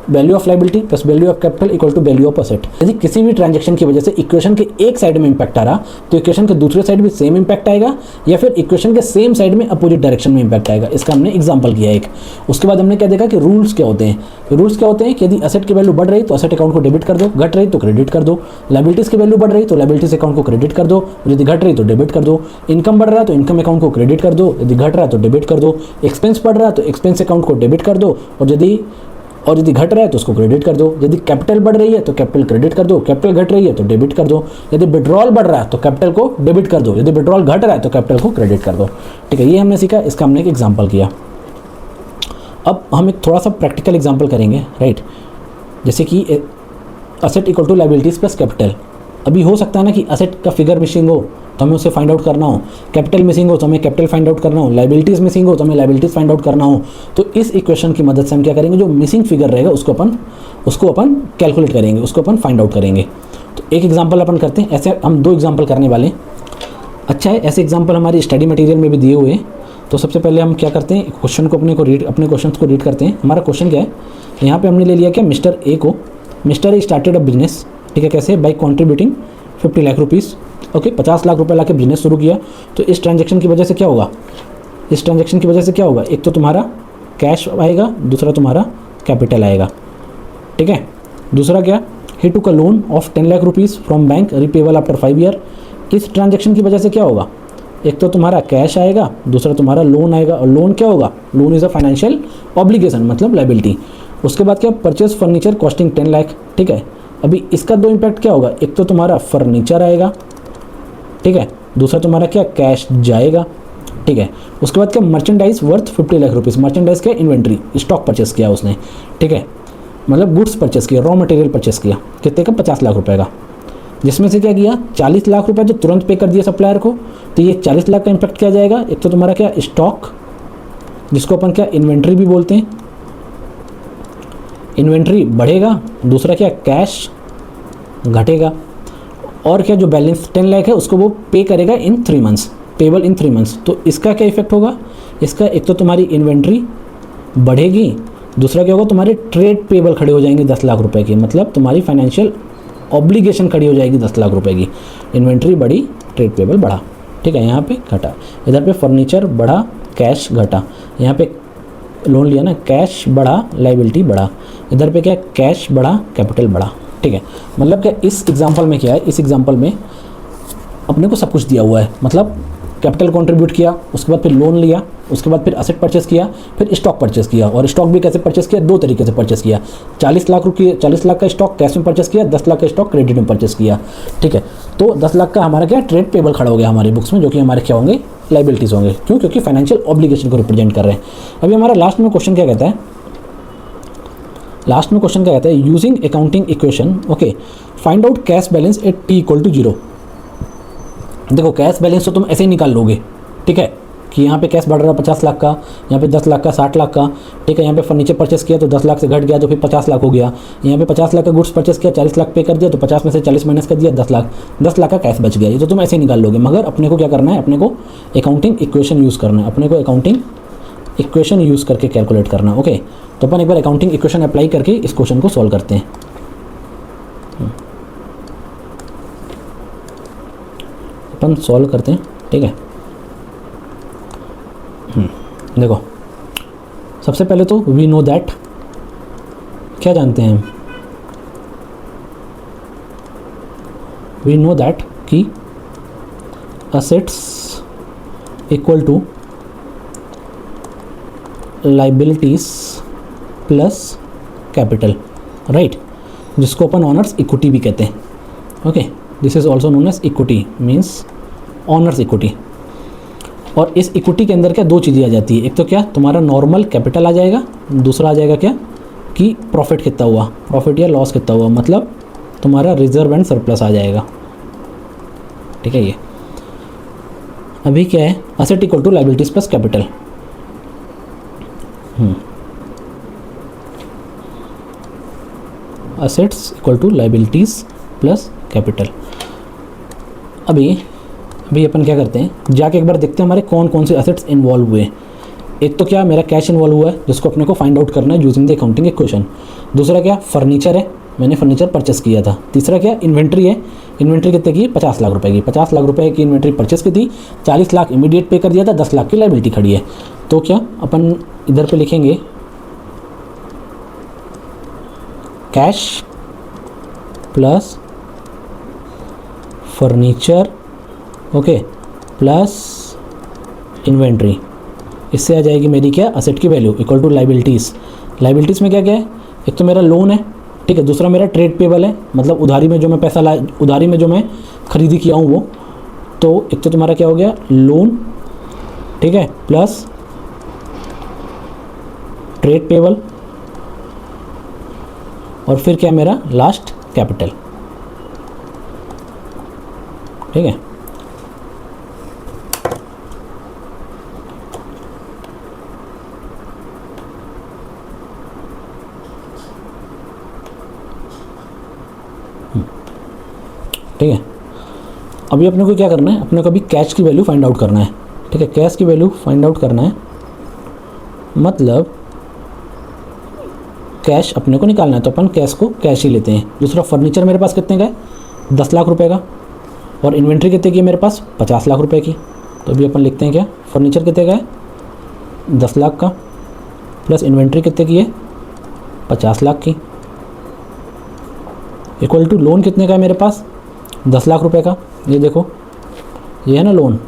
Value of liability plus value of capital equal to value of asset. यदि किसी भी ट्रांजेक्शन की वजह से इक्वेशन के एक साइड में इंपैक्ट आ रहा तो इक्वेशन के दूसरे साइड में सेम इंपैक्ट आएगा, या फिर इक्वेशन के सेम साइड में अपोजिट डायरेक्शन में इंपैक्ट आएगा। इसका हमने एग्जाम्पल किया एक। उसके बाद हमने क्या देखा कि रूल्स क्या होते हैं। रूल्स क्या होते हैं कि यदि असेट की वैल्यू बढ़ रही तो असेट अकाउंट को डेबिट कर दो, घट रही तो क्रेडिट कर दो। लायबिलिटीज की वैल्यू बढ़ रही तो लायबिलिटीज अकाउंट को क्रेडिट कर दो, यदि घट रही तो डेबिट कर दो। इनकम बढ़ रहा है तो इनकम अकाउंट को क्रेडिट कर दो, यदि घट रहा है तो डेबिट कर दो। एक्सपेंस बढ़ रहा है तो एक्सपेंस अकाउंट को डेबिट कर दो, और यदि घट रहा है तो उसको क्रेडिट कर दो। यदि कैपिटल बढ़ रही है तो कैपिटल क्रेडिट कर दो, कैपिटल घट रही है तो डेबिट कर दो। यदि विड्रॉल बढ़ रहा है तो कैपिटल को डेबिट कर दो, यदि विड्रॉल घट रहा है तो कैपिटल को क्रेडिट कर दो। ठीक है, ये हमने सीखा, इसका हमने एक एग्जाम्पल किया। अब हम एक थोड़ा सा प्रैक्टिकल एग्जाम्पल करेंगे, राइट। जैसे कि asset equal to liabilities plus capital. अभी हो सकता है ना कि असेट का फिगर मिसिंग हो तो हमें उसे फाइंड आउट करना हो, कैपिटल मिसिंग हो तो हमें कैपिटल फाइंड आउट करना हो, लायबिलिटीज़ मिसिंग हो तो हमें लायबिलिटीज़ फाइंड आउट करना हो। तो इस इक्वेशन की मदद से हम क्या करेंगे, जो मिसिंग फिगर रहेगा उसको अपन कैलकुलेट करेंगे, उसको अपन फाइंड आउट करेंगे। तो एक एग्जाम्पल अपन करते हैं, ऐसे हम दो एग्जाम्पल करने वाले हैं। अच्छा है, ऐसे एग्जाम्पल हमारी स्टडी मटेरियल में भी दिए हुए हैं, तो सबसे पहले हम क्या करते हैं, क्वेश्चन को अपने क्वेश्चन को रीड करते हैं। हमारा क्वेश्चन क्या है, यहाँ पे हमने ले लिया क्या, मिस्टर ए को, mister A started a business, ठीक है, कैसे, by contributing 50 lakh rupees, okay, 50 lakh रुपये ला के बिजनेस शुरू किया। तो इस ट्रांजेक्शन की वजह से क्या होगा, इस ट्रांजेक्शन की वजह से क्या होगा, एक तो तुम्हारा कैश आएगा, दूसरा तुम्हारा कैपिटल आएगा, ठीक है। दूसरा क्या, he took a loan of 10 lakh rupees from bank repayable after 5 year. इस ट्रांजेक्शन की वजह से क्या होगा, एक तो तुम्हारा कैश आएगा, दूसरा तुम्हारा लोन आएगा। और लोन क्या होगा, loan is a financial obligation, मतलब लाइबिलिटी। उसके बाद क्या, परचेज फर्नीचर कॉस्टिंग 10 लाख, ठीक है। अभी इसका दो इम्पैक्ट क्या होगा, एक तो तुम्हारा फर्नीचर आएगा, ठीक है, दूसरा तुम्हारा क्या, कैश जाएगा, ठीक है। उसके बाद क्या, merchandise worth 50 lakh rupees, merchandise क्या, इन्वेंट्री, स्टॉक परचेस किया उसने, ठीक है, मतलब गुड्स परचेस किया, रॉ मटेरियल परचेस किया, कितने का, 50 लाख रुपए का, जिसमें से क्या किया, 40 लाख रुपए तो तुरंत पे कर दिया सप्लायर को। तो ये 40 लाख का इम्पैक्ट क्या जाएगा, एक तो तुम्हारा क्या, स्टॉक, जिसको अपन क्या, इन्वेंट्री भी बोलते हैं, इन्वेंट्री बढ़ेगा, दूसरा क्या, कैश घटेगा, और क्या, जो बैलेंस 10 लाख है उसको वो पे करेगा इन 3 मंथ्स, पेबल इन 3 मंथ्स। तो इसका क्या इफेक्ट होगा, इसका एक तो तुम्हारी इन्वेंट्री बढ़ेगी, दूसरा क्या होगा, तुम्हारे ट्रेड पेबल खड़े हो जाएंगे 10 लाख रुपए के, मतलब तुम्हारी फाइनेंशियल ऑब्लिगेशन खड़ी हो जाएगी 10 लाख रुपए की। इन्वेंट्री बढ़ी, ट्रेड पेबल बढ़ा, ठीक है, यहाँ पे घटा, इधर पे फर्नीचर बढ़ा, कैश घटा, यहाँ पे लोन लिया ना, कैश बढ़ा, लाइबिलिटी बढ़ा, इधर पे क्या, कैश बढ़ा, कैपिटल बढ़ा, ठीक है। मतलब क्या, इस एग्जांपल में क्या है, इस एग्जांपल में अपने को सब कुछ दिया हुआ है, मतलब कैपिटल कंट्रीब्यूट किया, उसके बाद फिर लोन लिया, उसके बाद फिर असेट परचेस किया, फिर स्टॉक परचेस किया। और स्टॉक भी कैसे परचेस किया, दो तरीके से परचेस किया, 40 लाख का स्टॉक कैश में परचेस किया, 10 लाख का स्टॉक क्रेडिट में परचेस किया, ठीक है। तो 10 लाख का हमारा क्या, ट्रेड पेबल खड़ा हो गया हमारी बुक्स में, जो कि हमारे क्या होंगे, लाइबिलिटीज़ होंगे, क्यों, क्योंकि फाइनेंशियल ऑब्लिगेशन को रिप्रेजेंट कर रहे हैं। अभी हमारा लास्ट में क्वेश्चन क्या कहता है, लास्ट में क्वेश्चन क्या कहता है, using accounting equation, okay, find out cash balance at t = 0। देखो कैश बैलेंस तो तुम ऐसे ही निकाल लोगे, ठीक है, कि यहाँ पे कैश बढ़ रहा है 50 लाख का, यहाँ पे 10 लाख का, 60 लाख का, ठीक है। यहाँ पे फर्नीचर परचेस किया तो 10 लाख से घट गया तो फिर 50 लाख हो गया। यहाँ पे 50 लाख का गुड्स परचेस किया, 40 लाख पे कर दिया तो 50 में से 40 माइनस कर दिया, 10 लाख का कैश बच गया। ये तो तुम ऐसे ही निकाल लोगे, मगर अपने को क्या करना है, अपने को अकाउंटिंग इक्वेशन यूज़ करना है, अपने को अकाउंटिंग इक्वेशन यूज़ करके कैलकुलेट करना, ओके। तो अपन एक बार अकाउंटिंग इक्वेशन अप्लाई करके इस क्वेश्चन को सॉल्व करते हैं। अपन सॉल्व करते हैं, ठीक है। देखो सबसे पहले तो वी नो दैट, क्या जानते हैं हम, वी नो दैट कि assets equal to liabilities plus capital, right, जिसको अपन ऑनर्स इक्विटी भी कहते हैं, okay. This is also known as equity, means owner's equity. और इस इक्विटी के अंदर क्या, दो चीज़ें आ जाती है, एक तो क्या, तुम्हारा नॉर्मल कैपिटल आ जाएगा, दूसरा आ जाएगा क्या, कि प्रॉफिट कितना हुआ, प्रॉफिट या लॉस कितना हुआ, मतलब तुम्हारा रिजर्व एंड सरप्लस आ जाएगा, ठीक है। ये अभी क्या है, asset equal to liabilities plus capital, assets equal to liabilities plus capital. अभी अपन क्या करते हैं, जाके एक बार देखते हैं हमारे कौन कौन से असेट्स इन्वॉल्व हुए हैं। एक तो क्या, मेरा कैश इन्वॉल्व हुआ है, जिसको अपने को फाइंड आउट करना है यूजिंग द अकाउंटिंग इक्वेशन। दूसरा क्या, फर्नीचर है, मैंने फर्नीचर परचेस किया था। तीसरा क्या, इन्वेंट्री है, इन्वेंट्री कितने की, 50 लाख रुपए की, 50 लाख रुपए की इन्वेंट्री परचेस की थी, 40 लाख इमीडिएट पे कर दिया था, 10 लाख की लाइबिलिटी खड़ी है। तो क्या अपन इधर पे लिखेंगे cash plus furniture, okay, plus inventory. इससे आ जाएगी मेरी क्या, असेट की value equal to liabilities. Liabilities में क्या क्या है, एक तो मेरा लोन है, ठीक है, दूसरा मेरा ट्रेड पेबल है, मतलब उधारी में जो मैं पैसा उधारी में जो मैं खरीदी किया हूँ वो। तो एक तो तुम्हारा क्या हो गया, लोन, ठीक है, प्लस ट्रेड पेबल, और फिर क्या मेरा लास्ट कैपिटल, ठीक है। ठीक है, अभी अपने को क्या करना है, अपने को अभी कैश की वैल्यू फाइंड आउट करना है। ठीक है, कैश की वैल्यू फाइंड आउट करना है, मतलब कैश अपने को निकालना है तो अपन कैश को कैश ही लेते हैं। दूसरा फर्नीचर मेरे पास कितने का है, 10 लाख रुपए का, और इन्वेंट्री कितने की है मेरे पास, 50 लाख रुपए की। तो अभी अपन लिखते हैं क्या, फर्नीचर कितने का है, 10 लाख का, प्लस इन्वेंट्री कितने की है, 50 लाख की, इक्वल टू लोन कितने का है मेरे पास, 10 लाख रुपए का। ये देखो, ये है ना लोन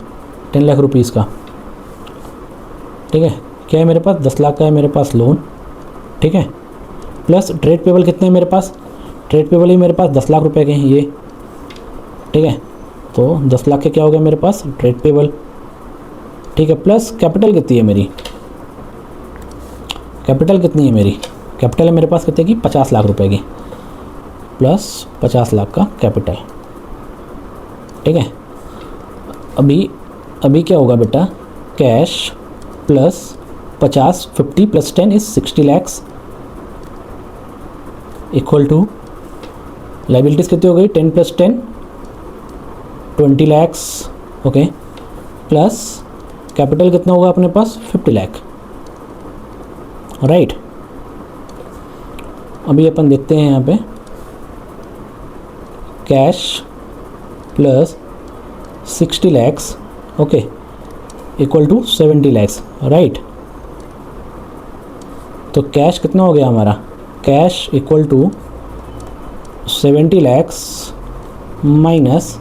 10 लाख रुपीज़ का, ठीक है। क्या है मेरे पास, 10 लाख का है मेरे पास लोन, ठीक है। प्लस ट्रेड पेबल कितने हैं मेरे पास, ट्रेड पेबल ही मेरे पास 10 लाख रुपए के हैं ये, ठीक है। तो 10 लाख के क्या हो गया मेरे पास, ट्रेड पेबल, ठीक है। प्लस कैपिटल कितनी है मेरी, कैपिटल कितनी है मेरी, कैपिटल है मेरे पास कितने की, 50 लाख रुपए की, प्लस 50 लाख का कैपिटल, ठीक है। अभी क्या होगा बेटा, cash plus 50, 50 plus 10 is 60 lakhs, equal to liabilities कितनी हो गई, 10 plus 10 20 lakhs, okay. Plus capital कितना होगा अपने पास, 50 लाख, राइट। अभी अपन देखते हैं यहाँ पे, cash plus 60 lakhs, okay, equal to 70 lakhs, right. तो कैश कितना हो गया हमारा, cash equal to 70 lakhs minus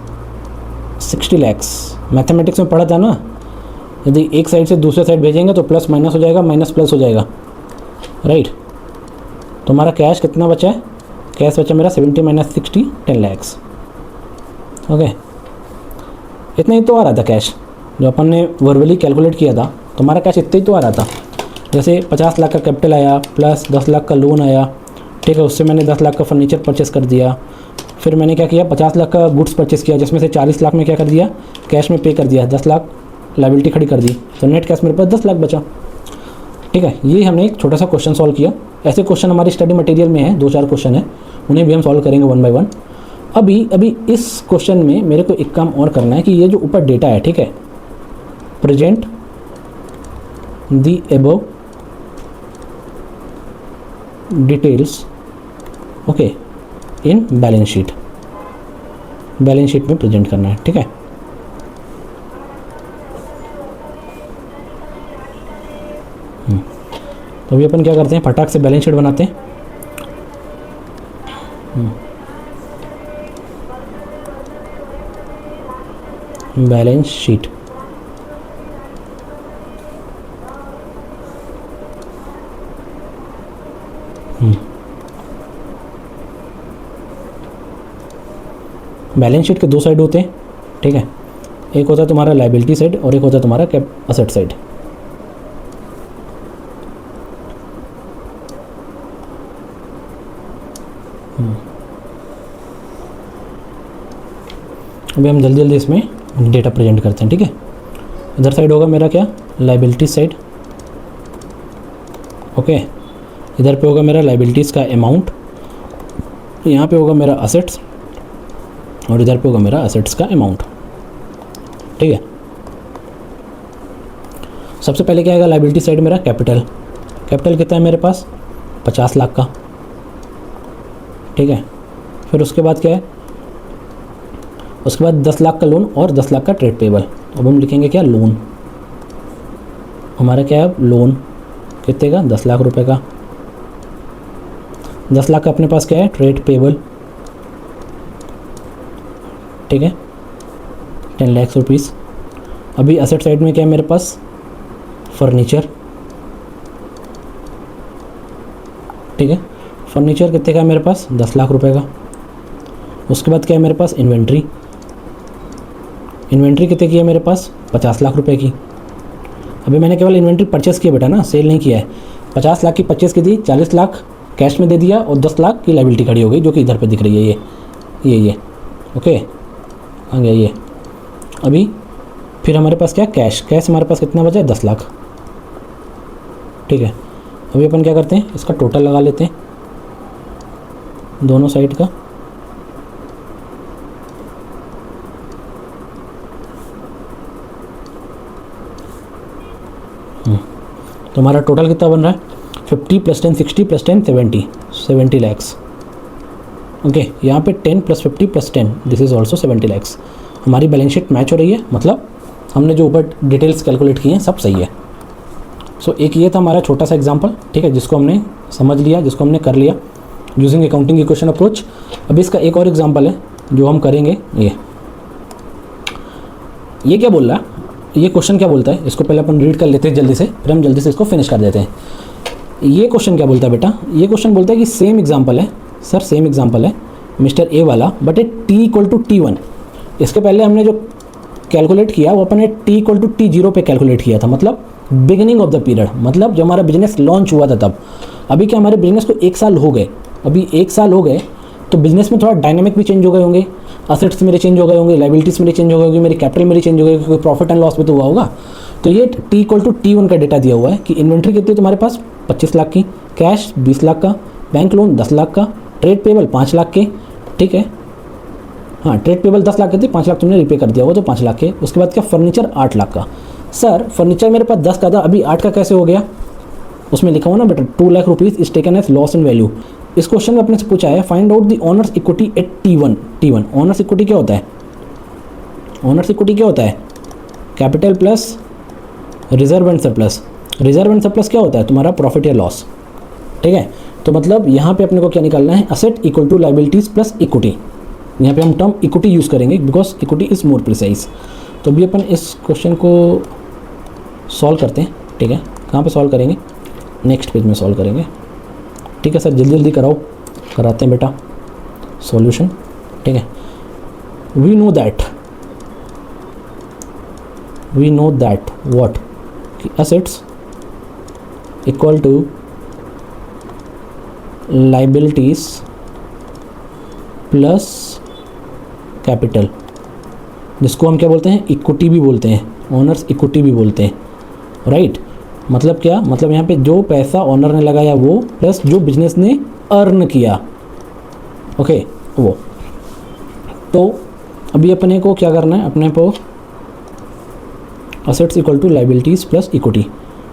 60 lakhs. Mathematics में पढ़ा था ना, यदि एक साइड से दूसरे साइड भेजेंगे तो प्लस माइनस हो जाएगा, माइनस प्लस हो जाएगा, राइट। तो हमारा कैश कितना बचा है, कैश बचा मेरा 70 माइनस 60 10 लैक्स, ओके। इतना ही तो आ रहा था कैश, जो अपन ने वर्बली कैलकुलेट किया था, तो हमारा कैश इतना ही तो आ रहा था। जैसे 50 लाख का कैपिटल आया, प्लस 10 लाख का लोन आया, ठीक है। उससे मैंने 10 लाख का फर्नीचर परचेस कर दिया, फिर मैंने क्या किया, 50 लाख का गुड्स परचेस किया, जिसमें से 40 लाख में क्या कर दिया, कैश में पे कर दिया, 10 लाख लाइबिलिटी खड़ी कर दी, तो नेट कैश मेरे पास 10 लाख बचा, ठीक है। ये हमने एक छोटा सा क्वेश्चन सॉल्व किया। ऐसे क्वेश्चन हमारी स्टडी मटेरियल में है, 2-4 क्वेश्चन है, उन्हें भी हम सॉल्व करेंगे 1 बाय 1। अभी इस क्वेश्चन में मेरे को एक काम और करना है कि ये जो ऊपर डेटा है, ठीक है, present the above details, okay, in balance sheet, balance sheet में प्रेजेंट करना है, ठीक है। तो अभी अपन क्या करते हैं, फटाक से बैलेंस शीट बनाते हैं। बैलेंस शीट, बैलेंस शीट के 2 साइड होते हैं, ठीक है। एक होता है तुम्हारा लाइबिलिटी साइड और एक होता है तुम्हारा असेट साइड। अभी हम जल्दी जल्दी इसमें डेटा प्रेजेंट करते हैं, ठीक है। इधर साइड होगा मेरा क्या, लाइबिलिटी साइड, ओके। इधर पे होगा मेरा लाइबिलिटीज़ का अमाउंट, यहाँ पे होगा मेरा असेट्स, और इधर पे होगा मेरा असेट्स का अमाउंट, ठीक है। सबसे पहले क्या आएगा, लाइबिलिटी साइड मेरा कैपिटल, कैपिटल कितना है मेरे पास, 50 लाख का, ठीक है। फिर उसके बाद क्या है, उसके बाद 10 लाख का लोन और 10 लाख का ट्रेड पेबल। अब हम लिखेंगे क्या, लोन, हमारा क्या है लोन, कितने का, 10 लाख रुपए का। 10 लाख का अपने पास क्या है, ट्रेड पेबल, ठीक है, 10 लाख रुपीज़। अभी असेट साइड में क्या है मेरे पास, फर्नीचर, ठीक है। फर्नीचर कितने का है मेरे पास, 10 लाख रुपए का। उसके बाद क्या है मेरे पास, इन्वेंट्री, इन्वेंट्री कितने की है मेरे पास, 50 लाख रुपए की। अभी मैंने केवल इन्वेंट्री परचेस किया बेटा ना, सेल नहीं किया है। 50 लाख की परचेस की थी, 40 लाख कैश में दे दिया और 10 लाख की लाइबिलिटी खड़ी हो गई, जो कि इधर पे दिख रही है, ये ओके, आ गया ये। अभी फिर हमारे पास क्या, कैश, कैश हमारे पास कितना बचा है, 10 लाख, ठीक है। अभी अपन क्या करते हैं, इसका टोटल लगा लेते हैं दोनों साइड का, तो हमारा टोटल कितना बन रहा है 50 + 10 60 + 10 70 70 लैक्स। ओके, यहाँ पे 10 + 50 + 10 दिस इज़ ऑल्सो 70 लैक्स। हमारी बैलेंस शीट मैच हो रही है, मतलब हमने जो ऊपर डिटेल्स कैलकुलेट किए हैं सब सही है। सो एक ये था हमारा छोटा सा एग्जांपल, ठीक है, जिसको हमने समझ लिया, जिसको हमने कर लिया यूजिंग अकाउंटिंग इक्वेशन अप्रोच। अभी इसका एक और एग्जांपल है जो हम करेंगे। ये क्या बोल रहा है, ये क्वेश्चन क्या बोलता है, इसको पहले अपन रीड कर लेते हैं जल्दी से, फिर हम जल्दी से इसको फिनिश कर देते हैं। ये क्वेश्चन क्या बोलता है बेटा, ये क्वेश्चन बोलता है कि सेम एग्जांपल है सर, सेम एग्जांपल है मिस्टर ए वाला, बट ए t = T1। इसके पहले हमने जो कैलकुलेट किया वो अपन ने t = T0 पे कैलकुलेट किया था, मतलब बिगिनिंग ऑफ द पीरियड, मतलब जब हमारा बिजनेस लॉन्च हुआ था तब। अभी क्या हमारे बिजनेस को 1 साल हो गए, अभी 1 साल हो गए तो बिजनेस में थोड़ा डायनामिक भी चेंज हो गए होंगे, असेट्स मेरे चेंज हो गए होंगे, लाइबिलिटीज़ मेरी चेंज हो गई होगी, मेरी कैपिटल मेरी चेंज हो गई, कोई प्रॉफिट एंड लॉस भी तो हुआ होगा। तो ये t = T1 का डेटा दिया हुआ है कि इन्वेंट्री कितनी है तुम्हारे पास 25 लाख की, कैश 20 लाख का, बैंक लोन 10 लाख का, ट्रेड पेबल 5 लाख के, ठीक है, हाँ ट्रेड पेबल 10 लाख के थे, 5 लाख तुमने रिपे कर दिया होगा तो 5 लाख के। उसके बाद क्या, फर्नीचर 8 लाख का। सर फर्नीचर मेरे पास 10 का था, अभी 8 का कैसे हो गया, उसमें लिखा हुआ ना बेटा 2 lakh rupees is taken as loss in value. इस क्वेश्चन में अपने से पूछा है find out the owner's equity at T1। Owner's equity क्या होता है, ओनर्स इक्विटी क्या होता है, capital plus reserve and surplus. Reserve and surplus क्या होता है, तुम्हारा प्रॉफिट या लॉस, ठीक है। तो मतलब यहाँ पे अपने को क्या निकालना है, asset equal to liabilities plus equity. यहाँ पे हम टर्म इक्विटी यूज़ करेंगे because equity is more precise. तो अभी अपन इस क्वेश्चन को सॉल्व करते हैं, ठीक है। कहाँ पे सॉल्व करेंगे, नेक्स्ट पेज में सॉल्व करेंगे, ठीक है सर, जल्दी जल्दी कराओ, कराते हैं बेटा सॉल्यूशन, ठीक है। We know that what, assets equal to liabilities plus capital, जिसको हम क्या बोलते हैं, इक्विटी भी बोलते हैं, ओनर्स इक्विटी भी बोलते हैं, राइट। मतलब क्या, मतलब यहाँ पे जो पैसा ओनर ने लगाया वो प्लस जो बिजनेस ने अर्न किया, ओके वो। तो अभी अपने को क्या करना है, अपने को assets equal to liabilities plus equity,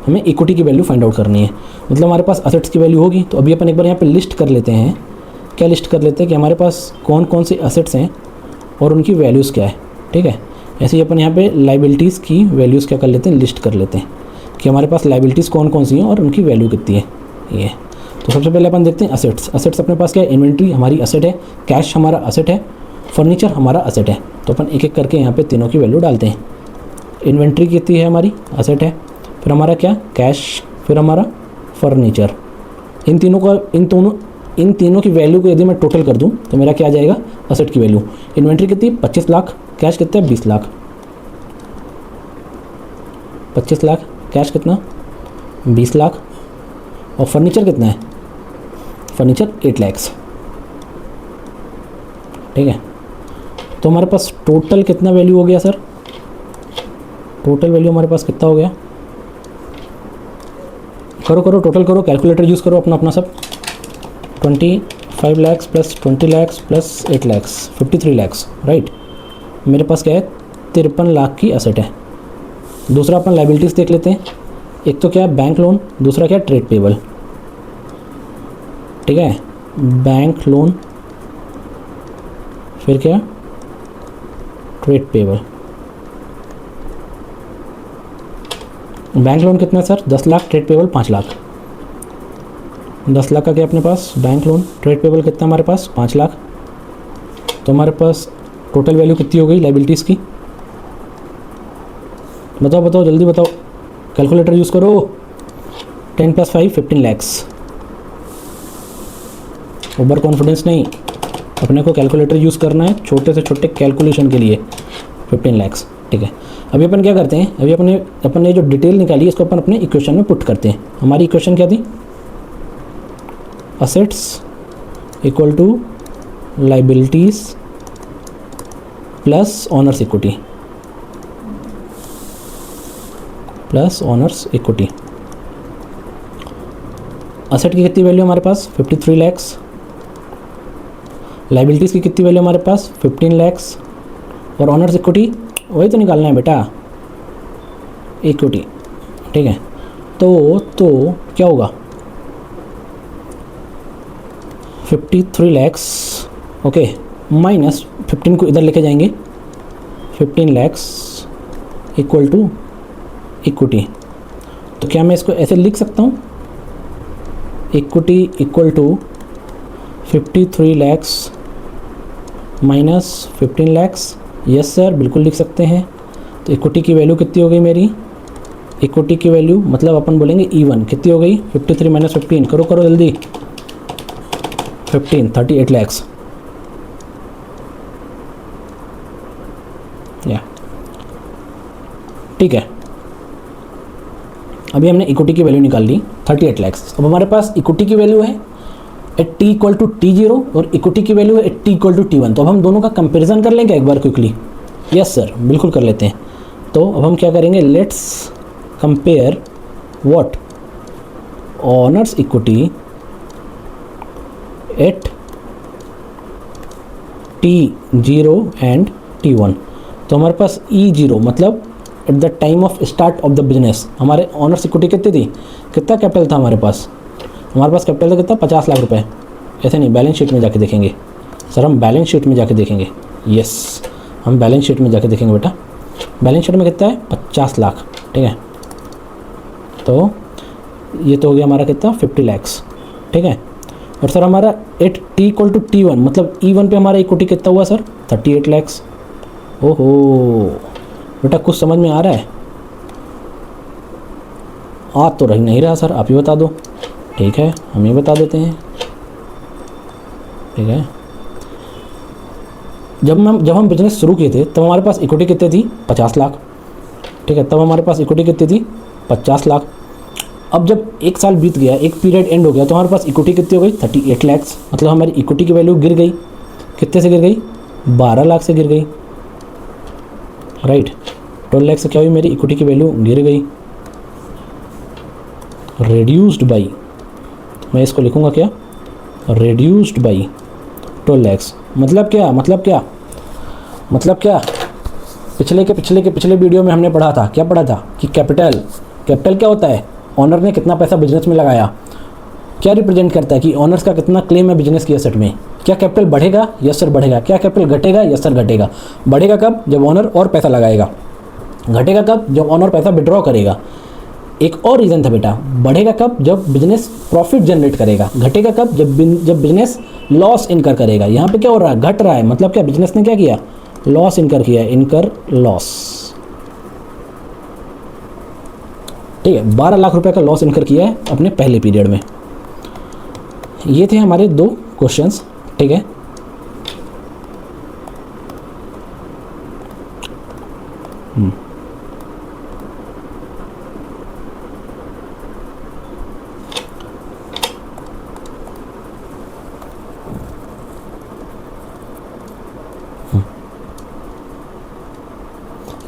हमें इक्विटी की वैल्यू फाइंड आउट करनी है। मतलब हमारे पास असेट्स की वैल्यू होगी, तो अभी अपन एक बार यहाँ पे लिस्ट कर लेते हैं। क्या लिस्ट कर लेते हैं कि हमारे पास कौन कौन से असेट्स हैं और उनकी वैल्यूज़ क्या है, ठीक है। ऐसे ही अपन यहाँ पे लाइबिलिटीज़ की वैल्यूज़ क्या कर लेते हैं, लिस्ट कर लेते हैं कि हमारे पास लाइबिलिटीज़ कौन कौन सी हैं और उनकी वैल्यू कितनी है, ये। तो सबसे पहले अपन देखते हैं असेट्स। असेट्स अपने पास क्या है, इन्वेंट्री हमारी असेट है, कैश हमारा असेट है, फर्नीचर हमारा असेट है। तो अपन एक एक करके यहाँ पे तीनों की वैल्यू डालते हैं। इन्वेंट्री कितनी है, हमारी असेट है, फिर हमारा क्या, कैश, फिर हमारा फर्नीचर। इन तीनों की वैल्यू को यदि मैं टोटल कर दूं तो मेरा क्या आ जाएगा, असेट की वैल्यू। इन्वेंट्री कितनी, 25 लाख, कैश कितना है 20 लाख, 25 लाख, कैश कितना 20 लाख, और फर्नीचर कितना है, फर्नीचर 8 लाख, ठीक है। तो हमारे पास टोटल कितना वैल्यू हो गया सर, टोटल वैल्यू हमारे पास कितना हो गया, करो टोटल करो, कैलकुलेटर यूज़ करो अपना सब। 25 lakh plus 20 lakh plus 8 lakh 53 lakh, right. मेरे पास क्या है, 53 लाख की असेट है। दूसरा अपन लाइबिलिटीज़ देख लेते हैं। एक तो क्या है बैंक लोन, दूसरा क्या है ट्रेड पेबल, ठीक है। बैंक लोन, फिर क्या ट्रेड पेबल। बैंक लोन कितना है sir, 10 lakh, trade payable 5 lakh. 10 lakh का क्या अपने पास बैंक लोन, ट्रेड पेबल कितना हमारे पास 5 लाख। तो हमारे पास टोटल वैल्यू कितनी हो गई लाइबिलिटीज़ की, बताओ जल्दी बताओ, कैलकुलेटर यूज़ करो। 10 + 5 15 लाख। ओवर कॉन्फिडेंस नहीं, अपने को कैलकुलेटर यूज़ करना है छोटे से छोटे कैलकुलेशन के लिए। 15 लाख, ठीक है। अभी अपन क्या करते हैं, अभी अपन ने जो डिटेल निकाली है इसको अपन अपने इक्वेशन में पुट करते हैं। हमारी इक्वेशन क्या थी, assets equal to liabilities plus owner's equity, plus owner's equity. Asset की कितनी वैल्यू हमारे पास 53 लाख, लाइबिलिटीज़ की कितनी वैल्यू हमारे पास 15 लाख, और ऑनर्स इक्विटी वही तो निकालना है बेटा, इक्विटी, ठीक है। तो क्या होगा 53 लैक्स, ओके, माइनस 15 को इधर लेके जाएंगे, 15 लैक्स इक्वल टू इक्विटी। तो क्या मैं इसको ऐसे लिख सकता हूँ, equity equal to 53 lakhs minus 15 lakhs. Yes sir, बिल्कुल लिख सकते हैं। तो इक्विटी की वैल्यू कितनी हो गई मेरी, इक्विटी की वैल्यू मतलब अपन बोलेंगे E1 कितनी हो गई, 53 माइनस 15, करो करो जल्दी, 15 38 लैक्स। या ठीक है, अभी हमने इक्विटी की वैल्यू निकाल ली 38 लैक्स। अब हमारे पास इक्विटी की वैल्यू है at T equal to T0 और इक्विटी की वैल्यू है at T equal to T1। तो अब हम दोनों का कंपैरिजन कर लेंगे एक बार क्विकली। यस सर, बिल्कुल कर लेते हैं। तो अब हम क्या करेंगे, let's compare what, owner's equity at T0 and T1। तो हमारे पास E0 मतलब at the time of start of the business हमारे ऑनर्स इक्विटी कितनी थी, कितना कैपिटल था हमारे पास कैपिटल था कितना, 50 लाख रुपए। ऐसे नहीं, बैलेंस शीट में जाके देखेंगे सर, हम बैलेंस शीट में जाके देखेंगे। यस, हम बैलेंस शीट में जाके देखेंगे बेटा, बैलेंस शीट में कितना है 50 लाख, ठीक है। तो ये तो हो गया हमारा कितना 50 लैक्स, ठीक है। और सर हमारा eight T equal to T1 मतलब E1 पे हमारा इक्विटी कितना हुआ सर, 38 लैक्स। ओहो बेटा, कुछ समझ में आ रहा है, आ तो रही नहीं रहा सर, आप ही बता दो। ठीक है, हम ही बता देते हैं, ठीक है। जब हम बिजनेस शुरू किए थे तब हमारे पास इक्विटी कितनी थी, 50 लाख, ठीक है। तब हमारे पास इक्विटी कितनी थी, 50 लाख। अब जब एक साल बीत गया, एक पीरियड एंड हो गया, तो हमारे पास इक्विटी कितनी हो गई, 38 लैक्स। मतलब हमारी इक्विटी की वैल्यू गिर गई, कितने से गिर गई, 12 लाख से गिर गई, राइट। 12 लाख से क्या हुई, मेरी इक्विटी की वैल्यू गिर गई, रिड्यूस्ड बाई, मैं इसको लिखूंगा क्या, रिड्यूस्ड बाई 12 लैक्स। मतलब क्या, पिछले वीडियो में हमने पढ़ा था, क्या पढ़ा था कि कैपिटल क्या होता है, ऑनर ने कितना पैसा बिजनेस में लगाया, क्या रिप्रेजेंट करता है कि ऑनर्स का कितना क्लेम है बिजनेस की एसेट में। क्या कैपिटल बढ़ेगा, यस सर बढ़ेगा। क्या कैपिटल घटेगा, यस सर घटेगा। बढ़ेगा कब, जब ऑनर और पैसा लगाएगा। घटेगा कब, जब ऑनर पैसा विड्रॉ करेगा। एक और रीज़न था बेटा, बढ़ेगा कब, जब बिजनेस प्रॉफिट जनरेट करेगा। घटेगा कब, जब बिजनेस लॉस इनकर करेगा। यहाँ पे क्या हो रहा है, घट रहा है, मतलब क्या, बिजनेस ने क्या किया, लॉस इनकर किया, इनकर लॉस, ठीक है। 12 लाख रुपए का लॉस इनकर किया है अपने पहले पीरियड में। ये थे हमारे 2 क्वेश्चंस, ठीक है।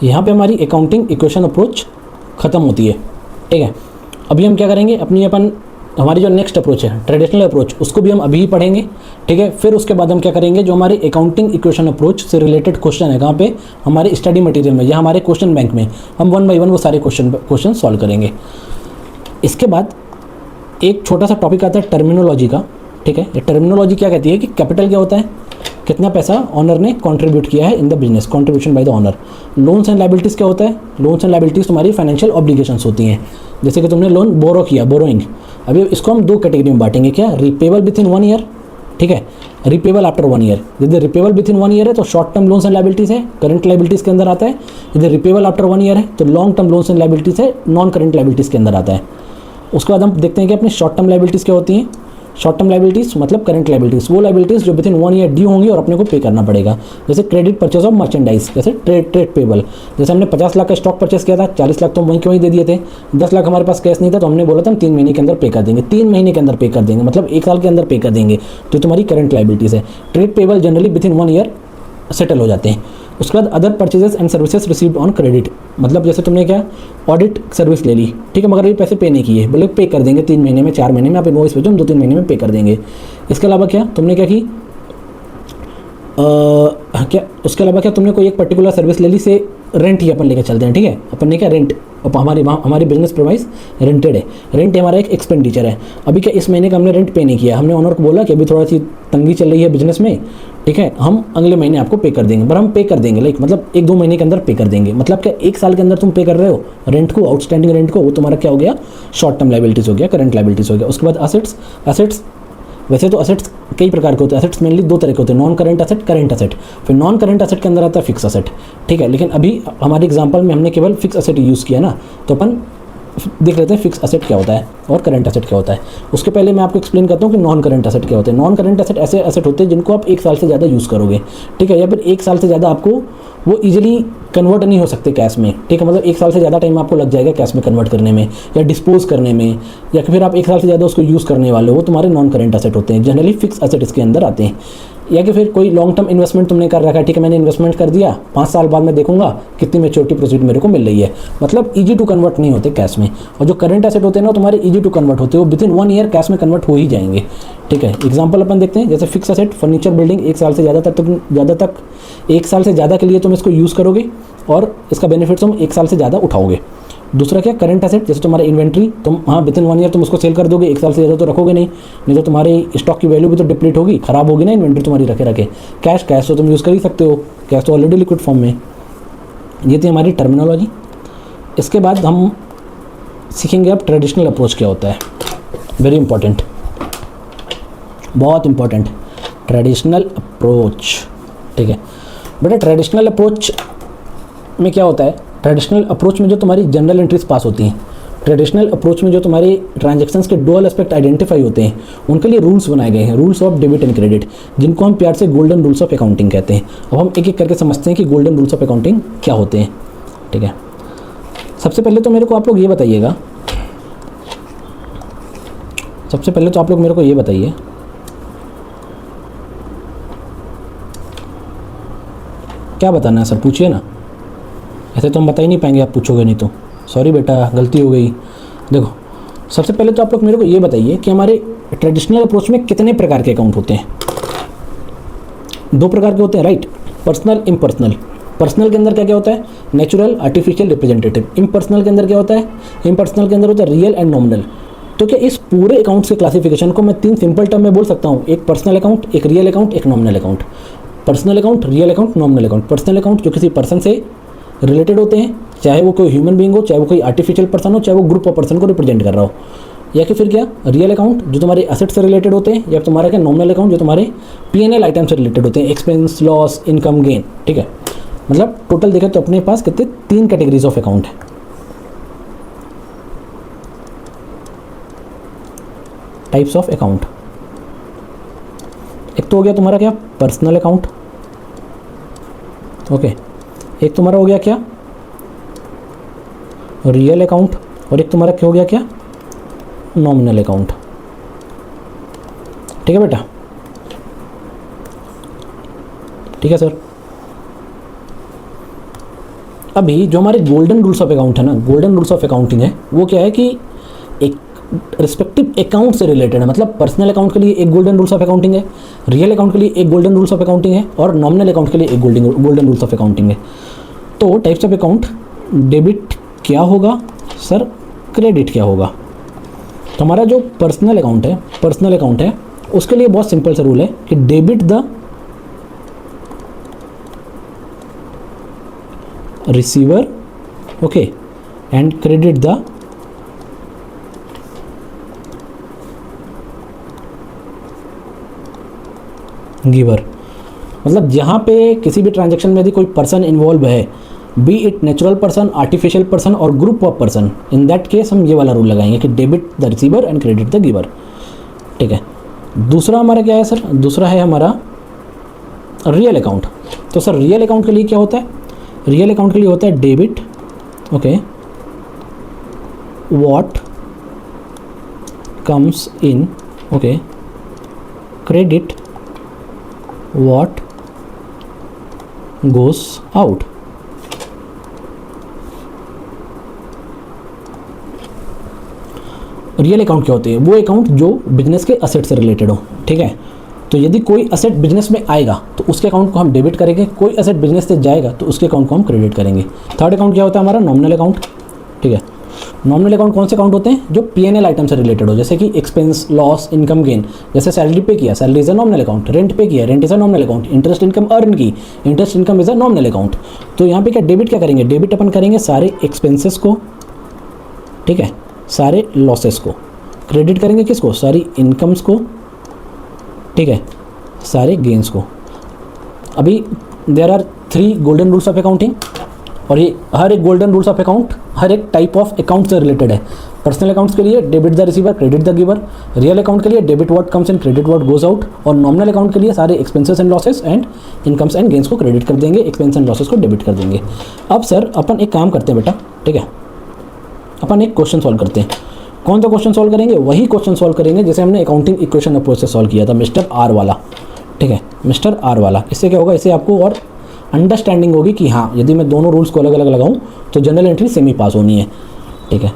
यहाँ पे हमारी अकाउंटिंग इक्वेशन अप्रोच ख़त्म होती है, ठीक है। अभी हम क्या करेंगे, हमारी जो नेक्स्ट अप्रोच है ट्रेडिशनल अप्रोच, उसको भी हम अभी ही पढ़ेंगे, ठीक है। फिर उसके बाद हम क्या करेंगे, जो हमारे अकाउंटिंग इक्वेशन अप्रोच से रिलेटेड क्वेश्चन है, कहाँ पे, हमारे स्टडी मटेरियल में या हमारे क्वेश्चन बैंक में, हम 1 बाई 1 वो सारे क्वेश्चन सॉल्व करेंगे। इसके बाद एक छोटा सा टॉपिक आता है टर्मिनोलॉजी का, ठीक है। ये टर्मिनोलॉजी क्या कहती है कि कैपिटल क्या होता है, कितना पैसा ऑनर ने कंट्रीब्यूट किया है in the business, contribution by the owner. Loans and liabilities क्या होता है, लोन्स एंड लायबिलिटीज़ तुम्हारी फाइनेंशियल ऑब्लिगेशंस होती हैं। जैसे कि तुमने लोन बोरो किया, बोरोइंग। अभी इसको हम 2 कैटेगरी में बांटेंगे, क्या, रिपेबल विद इन 1 ईयर, ठीक है, रिपेबल आफ्टर 1 ईयर। यदि रिपेबल विद इन 1 ईयर है तो short term loans and liabilities है, करंट लायबिलिटीज़ के अंदर आता है। यदि रिपेबल आफ्टर 1 ईयर है तो long term loans and liabilities है, नॉन करंट लायबिलिटीज़ के अंदर आता है। उसके बाद हम देखते हैं कि अपनी शॉर्ट टर्म लायबिलिटीज़ क्या होती हैं। शॉर्ट टर्म लायबिलिटीज़ मतलब करंट लायबिलिटीज़, वो लायबिलिटीज़ जो विद इन 1 ईयर ड्यू होंगी और अपने को पे करना पड़ेगा। जैसे क्रेडिट परचेज ऑफ मर्चेंडाइज, जैसे ट्रेड पेबल। जैसे हमने 50 लाख का स्टॉक परचेस किया था, 40 लाख तो वहीं के वहीं दे दिए थे। 10 लाख हमारे पास कैश नहीं था, तो हमने बोला था हम 3 महीने के अंदर पे कर देंगे। 3 महीने के अंदर पे कर देंगे मतलब 1 साल के अंदर पे कर देंगे, तो तुम्हारी करंट लायबिलिटीज़ है। Trade payable generally with in 1 year settle हो जाते हैं। उसके बाद other purchases and services received on credit, मतलब जैसे तुमने क्या ऑडिट सर्विस ले ली, ठीक है, मगर ये पैसे पे नहीं किए, बोले पे कर देंगे 3 महीने में, 4 महीने में, आप इनवॉइस भेजो, हम 2-3 महीने में पे कर देंगे। इसके अलावा क्या तुमने क्या की, उसके अलावा क्या तुमने कोई एक पर्टिकुलर सर्विस ले ली, से रेंट ही अपन लेकर चलते हैं, ठीक है। अपन ने क्या रेंट, अब हमारी बिजनेस प्रोवाइस रेंटेड है, रेंट हमारा एक एक्सपेंडिचर है। अभी क्या इस महीने का हमने रेंट पे नहीं किया, हमने ओनर को बोला कि अभी थोड़ा सी तंगी चल रही है बिजनेस में, ठीक है, हम अगले महीने आपको पे कर देंगे, पर हम पे कर देंगे लाइक मतलब 1-2 महीने के अंदर पे कर देंगे। मतलब क्या 1 साल के अंदर तुम पे कर रहे हो रेंट को, आउटस्टैंडिंग रेंट को, वो तुम्हारा क्या हो गया, शॉर्ट टर्म लाइबिलिटीज़ हो गया, करंट लाइबिलिटीज़ हो गया। उसके बाद असेट्स वैसे तो असेट्स कई प्रकार के होते हैं, असेट्स मेनली 2 तरह के होते हैं, non current asset, current asset. फिर नॉन करंट असेट के अंदर आता है फिक्स असेट, ठीक है। लेकिन अभी हमारे एग्जांपल में हमने केवल फिक्स असेट यूज़ किया ना, तो अपन देख लेते हैं फिक्स असेट क्या होता है और करंट असेट क्या होता है। उसके पहले मैं आपको एक्सप्लेन करता हूँ कि नॉन करंट असेट क्या होते हैं। नॉन करंट असेट ऐसे असेट होते हैं जिनको आप 1 साल से ज़्यादा यूज़ करोगे, ठीक है, या फिर 1 साल से ज़्यादा आपको वो इजीली कन्वर्ट नहीं हो सकते कैश में, ठीक है। मतलब 1 साल से ज़्यादा टाइम आपको लग जाएगा कैश में कन्वर्ट करने में या डिस्पोज करने में, या फिर आप 1 साल से ज़्यादा उसको यूज़ करने वाले हो, वो तुम्हारे नॉन करंट असेट होते हैं। जनरली फिक्स असेट इसके अंदर आते हैं। या कि फिर कोई लॉन्ग टर्म इन्वेस्टमेंट तुमने कर रखा है, ठीक है, मैंने इन्वेस्टमेंट कर दिया, 5 साल बाद मैं देखूंगा कितनी मैच्योरिटी प्रोसीड मेरे को मिल रही है, मतलब ईजी टू कन्वर्ट नहीं होते कैश में। और जो करंट एसेट होते हैं ना तुम्हारे ईजी टू कन्वर्ट होते हैं, वो विदिन 1 ईयर कैश में कन्वर्ट हो ही जाएंगे, ठीक है। एग्जाम्पल अपन देखते हैं, जैसे फिक्स असेट फर्नीचर बिल्डिंग 1 साल से ज़्यादा तक 1 साल से ज़्यादा के लिए तुम इसको यूज़ करोगे और इसका बेनिफिट तुम 1 साल से ज़्यादा उठाओगे। दूसरा क्या, करंट एसेट, जैसे तुम्हारा इन्वेंट्री, तुम हाँ विदिन 1 ईयर तुम उसको सेल कर दोगे, 1 साल से ज़्यादा तो रखोगे नहीं तो तुम्हारी स्टॉक की वैल्यू भी तो डिप्लीट होगी, खराब होगी ना इन्वेंट्री तुम्हारी रखे। कैश तो तुम यूज़ कर ही सकते हो, कैश तो ऑलरेडी लिक्विड फॉर्म में। ये थी हमारी टर्मिनोलॉजी। इसके बाद हम सीखेंगे अब ट्रेडिशनल अप्रोच क्या होता है। वेरी इंपॉर्टेंट, बहुत इंपॉर्टेंट, ट्रेडिशनल अप्रोच, ठीक है बेटा। ट्रेडिशनल अप्रोच में क्या होता है, ट्रेडिशनल अप्रोच में जो तुम्हारी जनरल एंट्रीज पास होती हैं, ट्रेडिशनल अप्रोच में जो तुम्हारे ट्रांजैक्शंस के डुअल एस्पेक्ट आइडेंटिफाई होते हैं, उनके लिए रूल्स बनाए गए हैं, rules of debit and credit, जिनको हम प्यार से गोल्डन रूल्स ऑफ अकाउंटिंग कहते हैं। अब हम एक एक करके समझते हैं कि गोल्डन रूल्स ऑफ अकाउंटिंग क्या होते हैं, ठीक है। सबसे पहले तो मेरे को आप लोग ये बताइएगा, क्या बताना है सर, पूछिए ना, ऐसे तो हम बता ही नहीं पाएंगे, आप पूछोगे नहीं तो। सॉरी बेटा, गलती हो गई। देखो सबसे पहले तो आप लोग मेरे को ये बताइए कि हमारे ट्रेडिशनल अप्रोच में कितने प्रकार के अकाउंट होते हैं। 2 प्रकार के होते हैं, राइट, पर्सनल, इम्पर्सनल। पर्सनल के अंदर क्या क्या होता है, नेचुरल, आर्टिफिशियल, रिप्रेजेंटेटिव। इम्पर्सनल के अंदर क्या होता है, इम्पर्सनल के अंदर होता है रियल एंड नॉमिनल। तो क्या इस पूरे अकाउंट्स के क्लासिफिकेशन को मैं 3 सिंपल टर्म में बोल सकता हूँ, एक पर्सनल अकाउंट, एक रियल अकाउंट, एक nominal account. Personal account, real account, nominal account. Personal account जो किसी पर्सन से रिलेटेड होते हैं, चाहे वो कोई ह्यूमन बीइंग हो, चाहे वो कोई आर्टिफिशियल पर्सन हो, चाहे वो ग्रुप ऑफ पर्सन को रिप्रेजेंट कर रहा हो। या कि फिर क्या, रियल अकाउंट जो तुम्हारे असेट से रिलेटेड होते हैं, या तुम्हारा क्या नॉमिनल अकाउंट जो तुम्हारे P&L आइटम से रिलेटेड होते हैं, एक्सपेंस, लॉस, इनकम, गेन, ठीक है। मतलब टोटल देखें तो अपने पास कितने 3 कैटेगरीज ऑफ अकाउंट है। टाइप्स ऑफ अकाउंट, एक तो हो गया तुम्हारा क्या, पर्सनल अकाउंट, ओके। एक तुम्हारा हो गया क्या, रियल अकाउंट, और एक तुम्हारा क्या हो गया क्या, नॉमिनल अकाउंट, ठीक है बेटा, ठीक है सर। अभी जो हमारे गोल्डन रूल्स ऑफ अकाउंट है ना, गोल्डन रूल्स ऑफ अकाउंटिंग है, वो क्या है कि एक रिस्पेक्टिव अकाउंट से रिलेटेड है। मतलब पर्सनल अकाउंट के लिए एक गोल्डन रूल्स ऑफ अकाउंटिंग है, रियल अकाउंट के लिए एक गोल्डन रूल्स ऑफ अकाउंटिंग है, और नॉमिनल अकाउंट के लिए एक गोल्डन रूल्स ऑफ अकाउंटिंग है। तो टाइप्स ऑफ अकाउंट, डेबिट क्या होगा सर, क्रेडिट क्या होगा। तो हमारा जो पर्सनल अकाउंट है उसके लिए बहुत सिंपल सा रूल है कि debit the receiver, okay, and credit the giver. मतलब जहाँ पे किसी भी ट्रांजैक्शन में यदि कोई पर्सन इन्वॉल्व है, be it natural person, artificial person और group of person, in that case हम ये वाला रूल लगाएंगे कि debit the receiver and credit the giver, ठीक है। दूसरा हमारा क्या है सर, दूसरा है हमारा रियल अकाउंट। तो सर रियल अकाउंट के लिए क्या होता है, रियल अकाउंट के लिए होता है debit, okay, what comes in, okay, credit what goes out। Real account क्या होते हैं, वो अकाउंट जो बिजनेस के असेट से रिलेटेड हो, ठीक है। तो यदि कोई असेट बिजनेस में आएगा तो उसके अकाउंट को हम डेबिट करेंगे, कोई असेट बिजनेस से जाएगा तो उसके अकाउंट को हम क्रेडिट करेंगे। थर्ड अकाउंट क्या होता है हमारा? Nominal account. ठीक है, नॉमिनल अकाउंट कौन से अकाउंट होते हैं? जो P&L आइटम से रिलेटेड हो, जैसे कि एक्सपेंस, लॉस, इनकम, गेन। जैसे सैलरी पे किया, salary is a nominal account. Rent pay किया, rent is a nominal account. Interest income earn की, interest income is a nominal account. तो यहाँ पे क्या डेबिट क्या करेंगे? डेबिट अपन करेंगे सारे एक्सपेंसेस को, ठीक है, सारे लॉसेस को। क्रेडिट करेंगे किसको? सारी इनकम्स को, ठीक है, सारे गेन्स को। अभी there are 3 golden rules of accounting, और ये हर एक गोल्डन रूल्स ऑफ अकाउंट हर एक टाइप ऑफ अकाउंट से रिलेटेड है। पर्सनल अकाउंट्स के लिए debit the receiver, credit the giver. Real account के लिए debit what comes in, credit what goes out. और नॉमिनल अकाउंट के लिए सारे expenses and losses and incomes and gains को क्रेडिट कर देंगे, एक्सपेंस एंड लॉसेस को डेबिट कर देंगे। अब सर अपन एक काम करते हैं बेटा, ठीक है, अपन एक क्वेश्चन सॉल्व करते हैं। कौन सा क्वेश्चन सॉल्व करेंगे? वही क्वेश्चन सॉल्व करेंगे जैसे हमने अकाउंटिंग इक्वेशन अप्रोच से सॉल्व किया था, मिस्टर आर वाला। ठीक है, मिस्टर आर वाला। इससे क्या होगा? इससे आपको और अंडरस्टैंडिंग होगी कि हाँ, यदि मैं दोनों रूल्स को अलग अलग लगाऊं तो जनरल एंट्री सेम ही पास होनी है। ठीक है,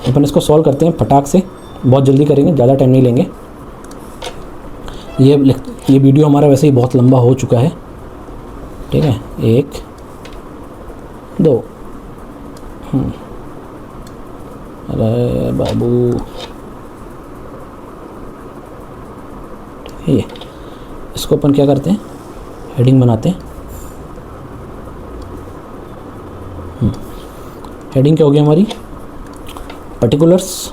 अपन इसको सॉल्व करते हैं फटाक से, बहुत जल्दी करेंगे, ज़्यादा टाइम नहीं लेंगे। ये वीडियो हमारा वैसे ही बहुत लंबा हो चुका है। ठीक है, 1 2 अरे बाबू, ये इसको अपन क्या करते हैं? हेडिंग बनाते हैं। हेडिंग क्या हो गई हमारी? पर्टिकुलर्स।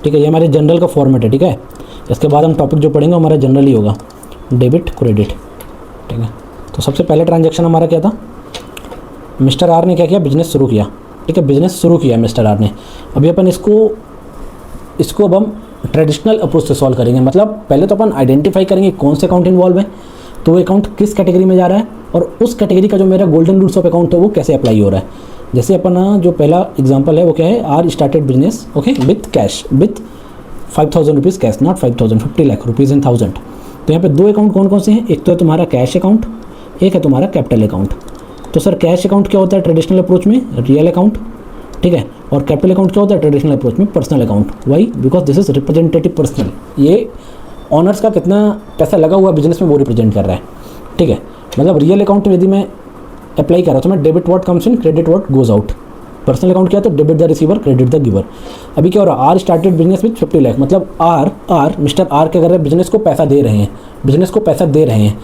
ठीक है, ये हमारे जनरल का फॉर्मेट है। ठीक है, इसके बाद हम टॉपिक जो पढ़ेंगे हमारा जनरल ही होगा, डेबिट क्रेडिट। ठीक है, तो सबसे पहले ट्रांजैक्शन हमारा क्या था? मिस्टर आर ने क्या किया? बिजनेस शुरू किया। ठीक है, बिजनेस शुरू किया मिस्टर आर ने। अभी अपन इसको अब हम ट्रेडिशनल अप्रोच से सॉल्व करेंगे। मतलब पहले तो अपन आइडेंटिफाई करेंगे कौन से अकाउंट इन्वॉल्व है, तो वो अकाउंट किस कैटेगरी में जा रहा है, और उस कैटेगरी का जो मेरा गोल्डन रूल्स ऑफ अकाउंट है वो कैसे अप्लाई हो रहा है। जैसे अपन जो पहला एग्जांपल है वो क्या है? R started business, okay, with cash, with 5,000 rupees cash, not 5,000, 50 lakh rupees in 1000। तो यहाँ पे 2 अकाउंट कौन कौन से हैं? एक तो है तुम्हारा कैश अकाउंट, एक है तुम्हारा कैपिटल अकाउंट। तो सर कैश अकाउंट क्या होता है ट्रेडिशनल अप्रोच में? Real account. ठीक है, और कैपिटल अकाउंट क्या होता है ट्रेडिशनल अप्रोच में? Personal account. Why? Because this is representative personal. ये ऑनर्स का कितना पैसा लगा हुआ बिजनेस में वो रिप्रेजेंट कर रहा है। ठीक है, मतलब रियल अकाउंट में यदि मैं अप्लाई कर रहा हूँ तो मैं debit what comes in, credit what goes out. Personal account क्या है? तो debit the receiver, credit the giver. अभी क्या हो रहा है? R started business with 50 lakh, मतलब मिस्टर आर क्या कर रहे हैं? बिजनेस को पैसा दे रहे हैं, बिजनेस को पैसा दे रहे हैं।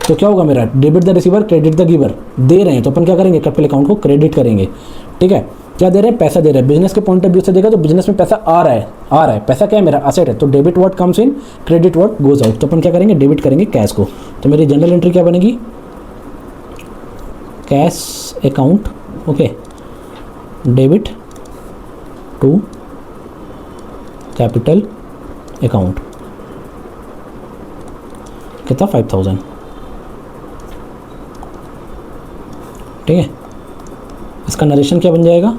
तो क्या होगा मेरा? Debit the receiver, credit the giver. दे रहे हैं तो अपन क्या करेंगे? कैपिटल अकाउंट को क्रेडिट करेंगे। ठीक है, क्या दे रहे हैं? पैसा दे रहे हैं। बिजनेस के पॉइंट ऑफ व्यू से देखा तो बिजनेस में पैसा आ रहा है। पैसा क्या है? मेरा असेट है। तो debit what comes in, credit what goes out. तो अपन क्या करेंगे? डेबिट करेंगे कैश को। तो मेरी जनरल एंट्री क्या बनेगी? Cash account, okay, debit to capital account. कितना? 5,000। ठीक है, इसका नरेशन क्या बन जाएगा?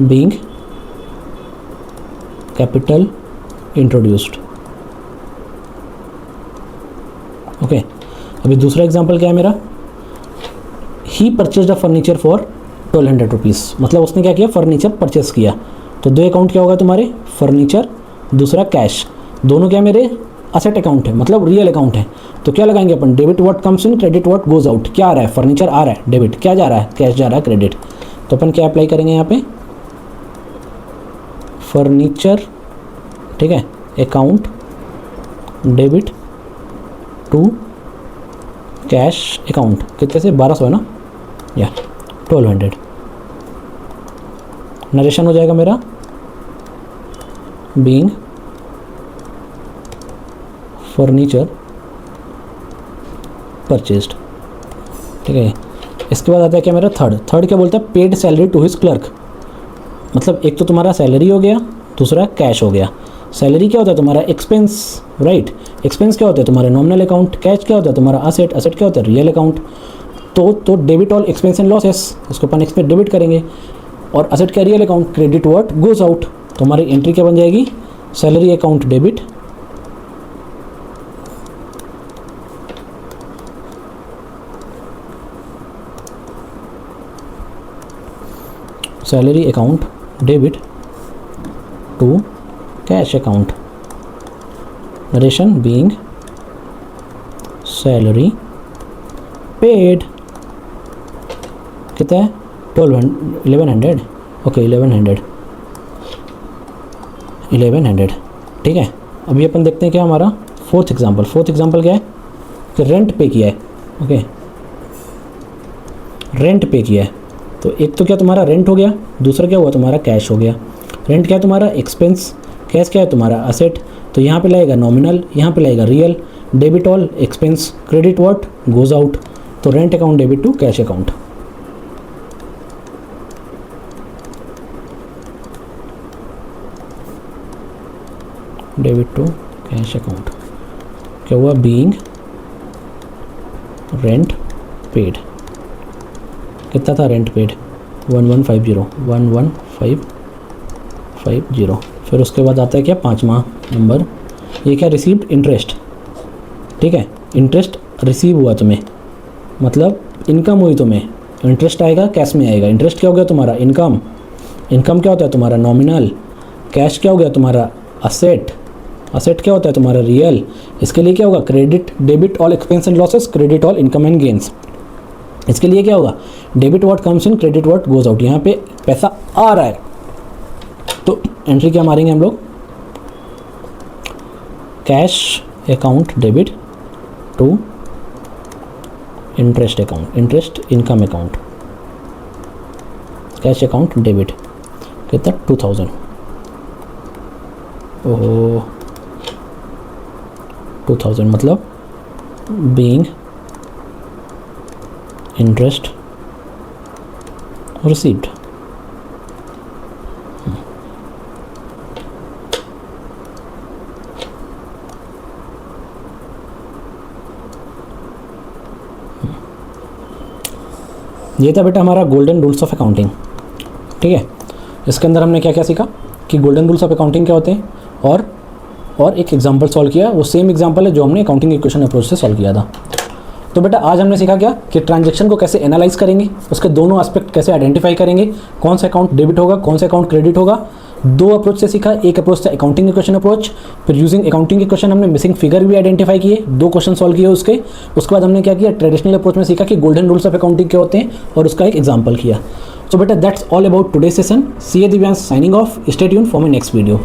Being capital introduced. ओके, अभी दूसरा एग्जांपल क्या है मेरा? He purchased a furniture for 1200 rupees. मतलब उसने क्या किया? फर्नीचर परचेस किया। तो 2 अकाउंट क्या होगा तुम्हारे? फर्नीचर, दूसरा कैश। दोनों क्या मेरे? असेट अकाउंट है, मतलब रियल अकाउंट है। तो क्या लगाएंगे अपन? Debit what comes in, credit what goes out. क्या आ रहा है? फर्नीचर आ रहा है, डेबिट। क्या जा रहा है? कैश जा रहा है, क्रेडिट। तो अपन क्या अप्लाई करेंगे यहाँ पे? फर्नीचर, ठीक है, account, debit to cash account. कितने से? 1200 है ना, या 1200। नरेशन हो जाएगा मेरा बीइंग फर्नीचर परचेस्ड। ठीक है, इसके बाद आता है क्या मेरा? थर्ड क्या बोलता है? Paid salary to his clerk. मतलब एक तो तुम्हारा सैलरी हो गया, दूसरा कैश हो गया। सैलरी क्या होता है तुम्हारा? Expense, right. एक्सपेंस क्या होता है तुम्हारा? Nominal account. कैश क्या होता है तुम्हारा? असेट। असेट क्या होता है? Real account. तो debit all expense and losses, इसको अपन एक्सपेंस डेबिट करेंगे। और असेट क्या? Real account. Credit what goes out. तो हमारी एंट्री क्या बन जाएगी? Salary account debit, salary account debit to cash account. Narration being salary paid कितना है 1100 ओके 1100 ठीक है। अभी अपन देखते हैं क्या हमारा फोर्थ एग्जांपल क्या है कि रेंट पे किया है। ओके रेंट पे किया है तो एक तो क्या तुम्हारा रेंट हो गया, दूसरा क्या हुआ तुम्हारा कैश हो गया। रेंट क्या है तुम्हारा एक्सपेंस, कैश क्या है तुम्हारा असेट। तो यहाँ पे लगेगा नॉमिनल, यहाँ पे लगेगा real, debit all expense, credit what goes out. तो rent account debit to cash account. Debit to cash account क्या हुआ बीइंग रेंट पेड। कितना था रेंट पेड 1150। फिर उसके बाद आता है क्या पाँचवा नंबर, ये क्या रिसीव्ड इंटरेस्ट। ठीक है इंटरेस्ट रिसीव हुआ तुम्हें, मतलब इनकम हुई तुम्हें। इंटरेस्ट आएगा कैश में आएगा। इंटरेस्ट क्या हो गया तुम्हारा इनकम, इनकम क्या होता है तुम्हारा नॉमिनल। कैश क्या हो गया तुम्हारा असेट, असेट क्या होता है तुम्हारा रियल। इसके लिए क्या होगा credit debit all expense and losses, credit all income and gains. इसके लिए क्या होगा debit what comes in, credit what goes out. यहाँ पे पैसा आ रहा है तो एंट्री क्या मारेंगे हम लोग, cash account debit to interest account, interest income account, cash account debit कितना 2000। ओह 2000 मतलब बीइंग इंटरेस्ट रिसीव्ड। ये था बेटा हमारा गोल्डन रूल्स ऑफ अकाउंटिंग। ठीक है इसके अंदर हमने क्या क्या सीखा कि गोल्डन रूल्स ऑफ अकाउंटिंग क्या होते हैं और एक एग्जांपल सॉल्व किया। वो सेम एग्जांपल है जो हमने अकाउंटिंग इक्वेशन अप्रोच से सॉल्व किया था। तो बेटा आज हमने सीखा क्या कि ट्रांजैक्शन को कैसे एनालाइज करेंगे, उसके दोनों एस्पेक्ट कैसे आइडेंटिफाई करेंगे, कौन सा अकाउंट डेबिट होगा कौन सा अकाउंट क्रेडिट होगा। दो अप्रोच से सीखा, एक अप्रोच था अकाउंटिंग इक्वेशन अप्रोच, फिर यूजिंग अकाउंटिंग इक्वेशन हमने मिसिंग फिगर भी आइडेंटिफाई किए, 2 क्वेश्चन सॉल्व किए उसके। उसके बाद हमने क्या किया ट्रेडिशनल अप्रोच में सीखा कि गोल्डन रूल्स ऑफ अकाउंटिंग क्या होते हैं और उसका एक एग्जाम्पल किया। सो बेटा that's all about today session. C A Divyansh signing off, stay tuned for my next video.